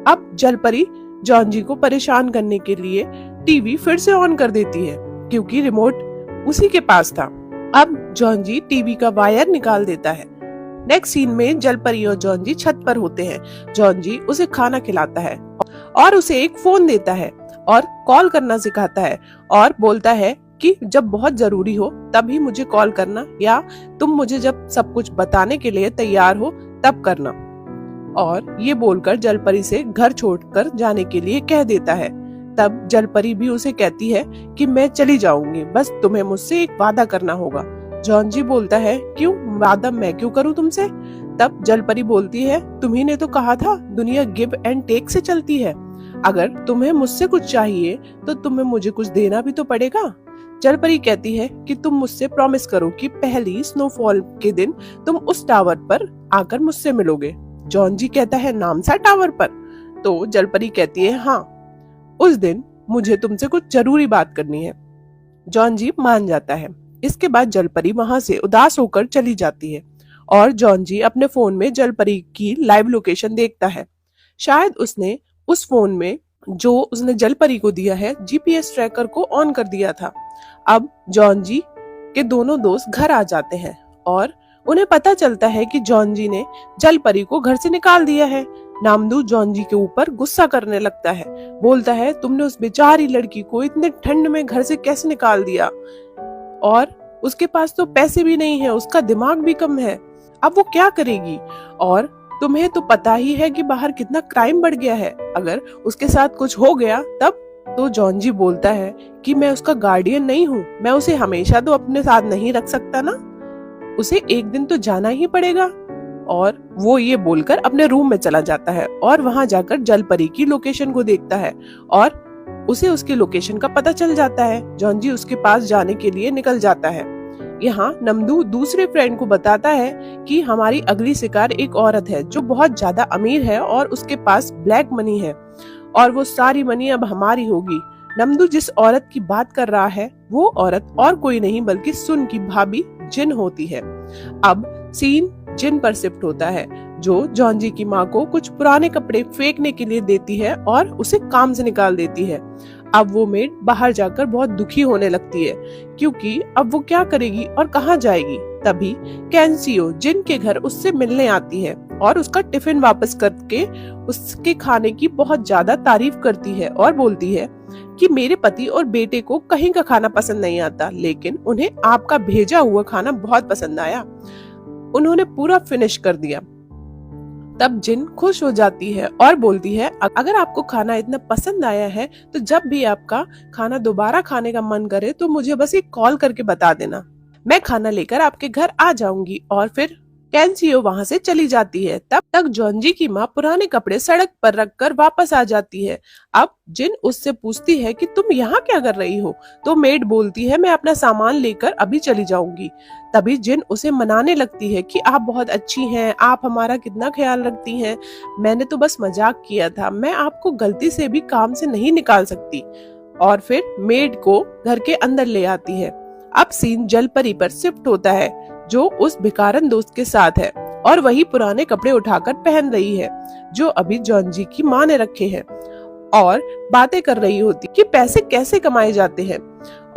अब जलपरी जॉन जी को परेशान करने के लिए टीवी फिर से ऑन कर देती है, क्योंकि रिमोट उसी के पास था। अब जॉन जी टीवी का वायर निकाल देता है। नेक्स्ट सीन में जलपरी और जॉन जी छत पर होते हैं। जॉन जी उसे खाना खिलाता है और उसे एक फोन देता है और कॉल करना सिखाता है, और बोलता है कि जब बहुत जरूरी हो तभी मुझे कॉल करना, या तुम मुझे जब सब कुछ बताने के लिए तैयार हो तब करना। और ये बोलकर जलपरी से घर छोड़कर जाने के लिए कह देता है। तब जलपरी भी उसे कहती है कि मैं चली जाऊंगी, बस तुम्हें मुझसे एक वादा करना होगा। जॉन जी बोलता है क्यों, वादा मैं क्यों करूं तुमसे? तब जलपरी बोलती है तुम्ही ने तो कहा था दुनिया गिव एंड टेक से चलती है, अगर तुम्हें मुझसे कुछ चाहिए तो तुम्हें मुझे कुछ देना भी तो पड़ेगा। जलपरी कहती है कि तुम मुझसे प्रॉमिस करो कि पहली स्नोफॉल के दिन तुम उस टावर पर आकर मुझसे मिलोगे। जॉन जी कहता है नामसा टावर पर? तो जलपरी कहती है हाँ, उस दिन मुझे तुमसे कुछ जरूरी बात करनी है। जॉन जी मान जाता है। इसके बाद जलपरी वहां से उदास होकर चली जाती है और जॉन जी अपने फोन में जलपरी की लाइव लोकेशन देखता है। शायद उसने उस फोन में जो उसने जलपरी को दिया है जीपीएस ट्रैकर को ऑन कर दिया था। अब जॉन जी के दोनों दोस्त घर आ जाते हैं और उन्हें पता चलता है कि जॉन जी ने जलपरी को घर से निकाल दिया है। नामदू जॉन जी के ऊपर गुस्सा करने लगता है, बोलता है तुमने उस बेचारी लड़की को इतने ठंड में घर से कैसे निकाल दिया, और उसके पास तो पैसे भी नहीं है, उसका दिमाग भी कम है, अब वो क्या करेगी, और तुम्हें तो पता ही है कि बाहर कितना क्राइम बढ़ गया है, अगर उसके साथ कुछ हो गया तब। तो जॉन जी बोलता है कि मैं उसका गार्डियन नहीं हूँ, मैं उसे हमेशा तो अपने साथ नहीं रख सकता ना, उसे एक दिन तो जाना ही पड़ेगा। और वो ये बोलकर अपने रूम में चला जाता है और वहां जाकर जलपरी की लोकेशन को देखता है और उसे उसकी लोकेशन का पता चल जाता है। जॉन जी उसके पास जाने के लिए निकल जाता है। यहाँ नमदू दूसरे फ्रेंड को बताता है कि हमारी अगली शिकार एक औरत है जो बहुत ज्यादा अमीर है और उसके पास ब्लैक मनी है और वो सारी मनी अब हमारी होगी। नमदू जिस औरत की बात कर रहा है वो औरत और कोई नहीं बल्कि सुन की भाभी जिन होती है। अब सीन जिन पर शिफ्ट होता है, जो जॉन जी की माँ को कुछ पुराने कपड़े फेंकने के लिए देती है और उसे काम से निकाल देती है। अब वो मेड बाहर जाकर बहुत दुखी होने लगती है, क्योंकि अब वो क्या करेगी और कहाँ जाएगी। तभी कैंसियो जिन के घर उससे मिलने आती है और उसका टिफिन वापस करके उसके खाने की बहुत ज्यादा तारीफ करती है और बोलती है कि मेरे पति और बेटे को कहीं का खाना पसंद नहीं आता, लेकिन उन्हें आपका भेजा हुआ खाना बहुत पसंद आया, उन्होंने पूरा फिनिश कर दिया। तब जिन खुश हो जाती है और बोलती है अगर आपको खाना इतना पसंद आया है तो जब भी आपका खाना दोबारा खाने का मन करे तो मुझे बस एक कॉल करके बता देना, मैं खाना लेकर आपके घर आ जाऊंगी। और फिर कैंसियो वहां से चली जाती है। तब तक जॉन जी की माँ पुराने कपड़े सड़क पर रखकर वापस आ जाती है। अब जिन उससे पूछती है कि तुम यहाँ क्या कर रही हो, तो मेड बोलती है मैं अपना सामान लेकर अभी चली जाऊंगी। तभी जिन उसे मनाने लगती है कि आप बहुत अच्छी हैं, आप हमारा कितना ख्याल रखती हैं, मैंने तो बस मजाक किया था, मैं आपको गलती से भी काम से नहीं निकाल सकती। और फिर मेड को घर के अंदर ले आती है। अब सीन जलपरी पर शिफ्ट होता है जो उस भिखारन दोस्त के साथ है और वही पुराने कपड़े उठाकर पहन रही है जो अभी जॉन जी की माँ ने रखे हैं, और बातें कर रही होती कि पैसे कैसे कमाए जाते हैं।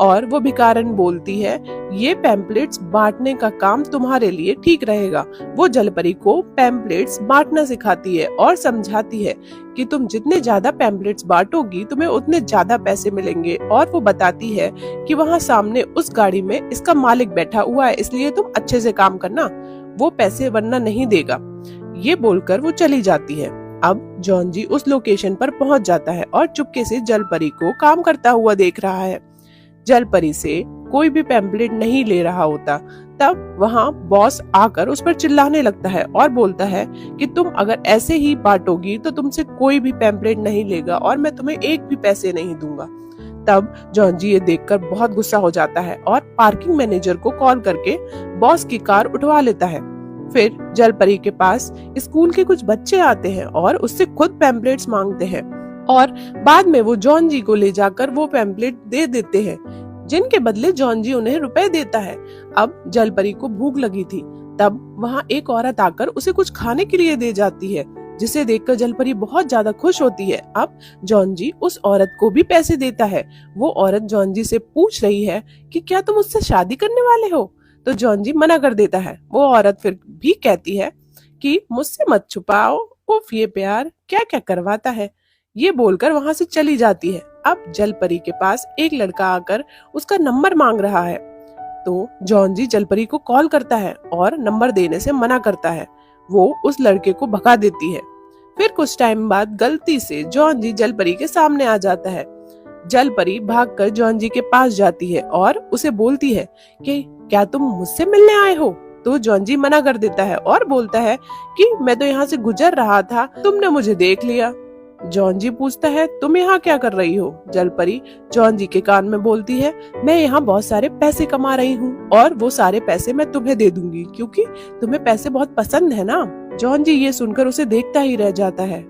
और वो भिखारन बोलती है ये पैम्पलेट्स बांटने का काम तुम्हारे लिए ठीक रहेगा। वो जलपरी को पैम्पलेट्स बांटना सिखाती है और समझाती है कि तुम जितने ज्यादा पैम्पलेट्स बांटोगी तुम्हें उतने ज्यादा पैसे मिलेंगे। और वो बताती है कि वहाँ सामने उस गाड़ी में इसका मालिक बैठा हुआ है, इसलिए तुम अच्छे से काम करना, वो पैसे वरना नहीं देगा। ये बोलकर वो चली जाती है। अब जॉन जी उस लोकेशन पर पहुंच जाता है और चुपके से जल परी को काम करता हुआ देख रहा है। जल परी से कोई भी पैम्पलेट नहीं ले रहा होता। तब वहाँ बॉस आकर उस पर चिल्लाने लगता है और बोलता है कि तुम अगर ऐसे ही बांटोगी तो तुमसे कोई भी पैम्पलेट नहीं लेगा और मैं तुम्हें एक भी पैसे नहीं दूंगा। तब जॉन जी ये देखकर बहुत गुस्सा हो जाता है और पार्किंग मैनेजर को कॉल करके बॉस की कार उठवा लेता है। फिर जल परी के पास स्कूल के कुछ बच्चे आते हैं और उससे खुद पैम्पलेट्स मांगते हैं और बाद में वो जॉन जी को ले जाकर वो पैम्पलेट दे देते हैं, जिनके बदले जॉन जी उन्हें रुपए देता है। अब जल परी को भूख लगी थी। तब वहाँ एक औरत आकर उसे कुछ खाने के लिए दे जाती है, जिसे देखकर जल परी बहुत ज्यादा खुश होती है। अब जॉन जी उस औरत को भी पैसे देता है। वो औरत जॉन जी से पूछ रही है कि क्या तुम उससे शादी करने वाले हो, तो जॉन जी मना कर देता है। वो औरत फिर भी कहती है कि मुझसे मत छुपाओ, उफ ये प्यार क्या क्या करवाता है। ये बोलकर वहां से चली जाती है। अब जल परी के पास एक लड़का आकर उसका नंबर मांग रहा है, तो जॉन जी जल परी को कॉल करता है और नंबर देने से मना करता है। वो उस लड़के को भगा देती है। फिर कुछ टाइम बाद गलती से जॉन जी जल परी के सामने आ जाता है। जल परी भागकर जॉन जी के पास जाती है और उसे बोलती है कि क्या तुम मुझसे मिलने आए हो, तो जॉन जी मना कर देता है और बोलता है कि मैं तो यहाँ से गुजर रहा था, तुमने मुझे देख लिया। जॉन जी पूछता है तुम यहाँ क्या कर रही हो। जल परी जॉन जी के कान में बोलती है मैं यहाँ बहुत सारे पैसे कमा रही हूँ और वो सारे पैसे मैं तुम्हें दे दूंगी, क्योंकि तुम्हें पैसे बहुत पसंद है ना। जॉन जी ये सुनकर उसे देखता ही रह जाता है।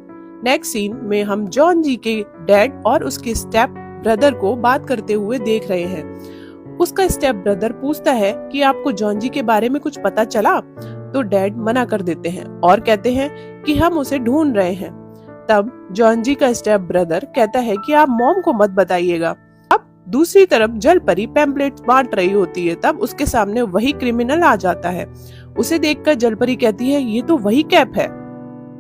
नेक्स्ट सीन में हम जॉन जी के डैड और उसके स्टेप ब्रदर को बात करते हुए देख रहे हैं। उसका स्टेप ब्रदर पूछता है कि आपको जॉन जी के बारे में कुछ पता चला, तो डैड मना कर देते हैं और कहते हैं कि हम उसे ढूंढ रहे हैं। तब जॉन जी का स्टेप ब्रदर कहता है कि आप मॉम को मत बताइएगा। अब दूसरी तरफ जल परी पैम्पलेट बांट रही होती है। तब उसके सामने वही क्रिमिनल आ जाता है। उसे देखकर जल परी कहती है ये तो वही कैप है।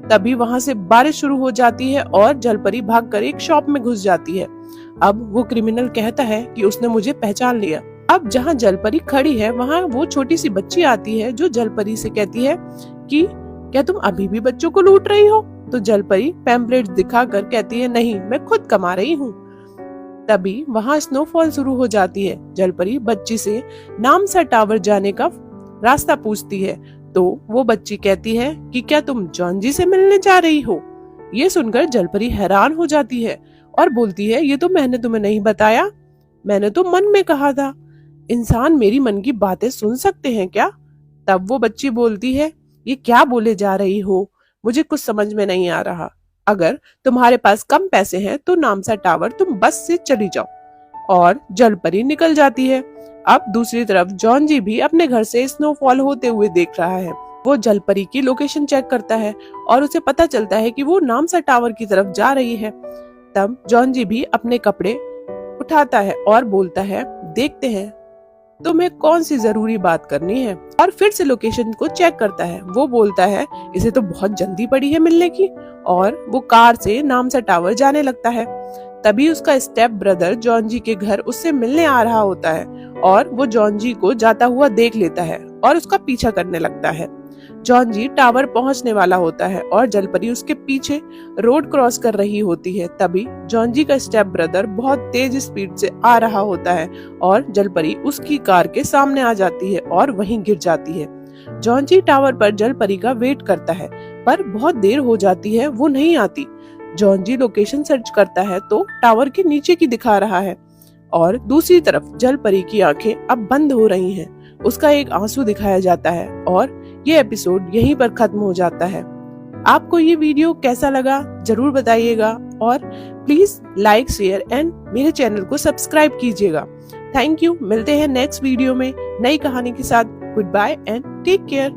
तभी वहां से बारिश शुरू हो जाती है और जल परी भागकर एक शॉप में घुस जाती है। अब वो क्रिमिनल कहता है कि उसने मुझे पहचान लिया। अब जहाँ जल परी खड़ी है वहाँ वो छोटी सी बच्ची आती है जो जल परी से कहती है कि क्या तुम अभी भी बच्चों को लूट रही हो, तो जल परी पैम्पलेट दिखाकर कहती है नहीं, मैं खुद कमा रही हूँ। तभी वहाँ स्नोफॉल शुरू हो जाती है। जल परी बच्ची से नामसा टावर जाने का रास्ता पूछती है, तो वो बच्ची कहती है कि क्या तुम जॉन जी से मिलने जा रही हो। ये सुनकर जल परी हैरान हो जाती है और बोलती है ये तो मैंने तुम्हें नहीं बताया, मैंने तो मन में कहा था। इंसान मेरी मन की बातें सुन सकते हैं क्या। तब वो बच्ची बोलती है ये क्या बोले जा रही हो, मुझे कुछ समझ में नहीं आ रहा। अगर तुम्हारे पास कम पैसे हैं तो नामसा टावर तुम बस से चली जाओ। और जल परी निकल जाती है। अब दूसरी तरफ जॉन जी भी अपने घर से स्नोफॉल होते हुए देख रहा है। वो जल परी की लोकेशन चेक करता है और उसे पता चलता है कि वो नामसा टावर की तरफ जा रही है। तब जॉन जी भी अपने कपड़े उठाता है और बोलता है देखते हैं तुम्हें कौन सी जरूरी बात करनी है, और फिर से लोकेशन को चेक करता है। वो बोलता है इसे तो बहुत जल्दी पड़ी है मिलने की, और वो कार से नामसा टावर जाने लगता है। तभी उसका स्टेप ब्रदर जॉन जी के घर उससे मिलने आ रहा होता है और वो जॉन जी को जाता हुआ देख लेता है और उसका पीछा करने लगता है। जॉन जी टावर पहुंचने वाला होता है और जल परी उसके पीछे रोड क्रॉस कर रही होती है। तभी जॉन जी का स्टेप ब्रदर बहुत तेज स्पीड से आ रहा होता है और जल परी उसकी कार के सामने आ जाती है और वहीं गिर जाती है। जॉन जी टावर पर जल परी का वेट करता है, पर बहुत देर हो जाती है, वो नहीं आती। जॉन जी लोकेशन सर्च करता है तो टावर के नीचे की दिखा रहा है, और दूसरी तरफ जल परी की आंखें अब बंद हो रही हैं। उसका एक आंसू दिखाया जाता है और ये एपिसोड यहीं पर खत्म हो जाता है। आपको ये वीडियो कैसा लगा जरूर बताइएगा, और प्लीज लाइक शेयर एंड मेरे चैनल को सब्सक्राइब कीजिएगा। Thank you. मिलते हैं नेक्स्ट वीडियो में नई कहानी के साथ। Good bye and take care.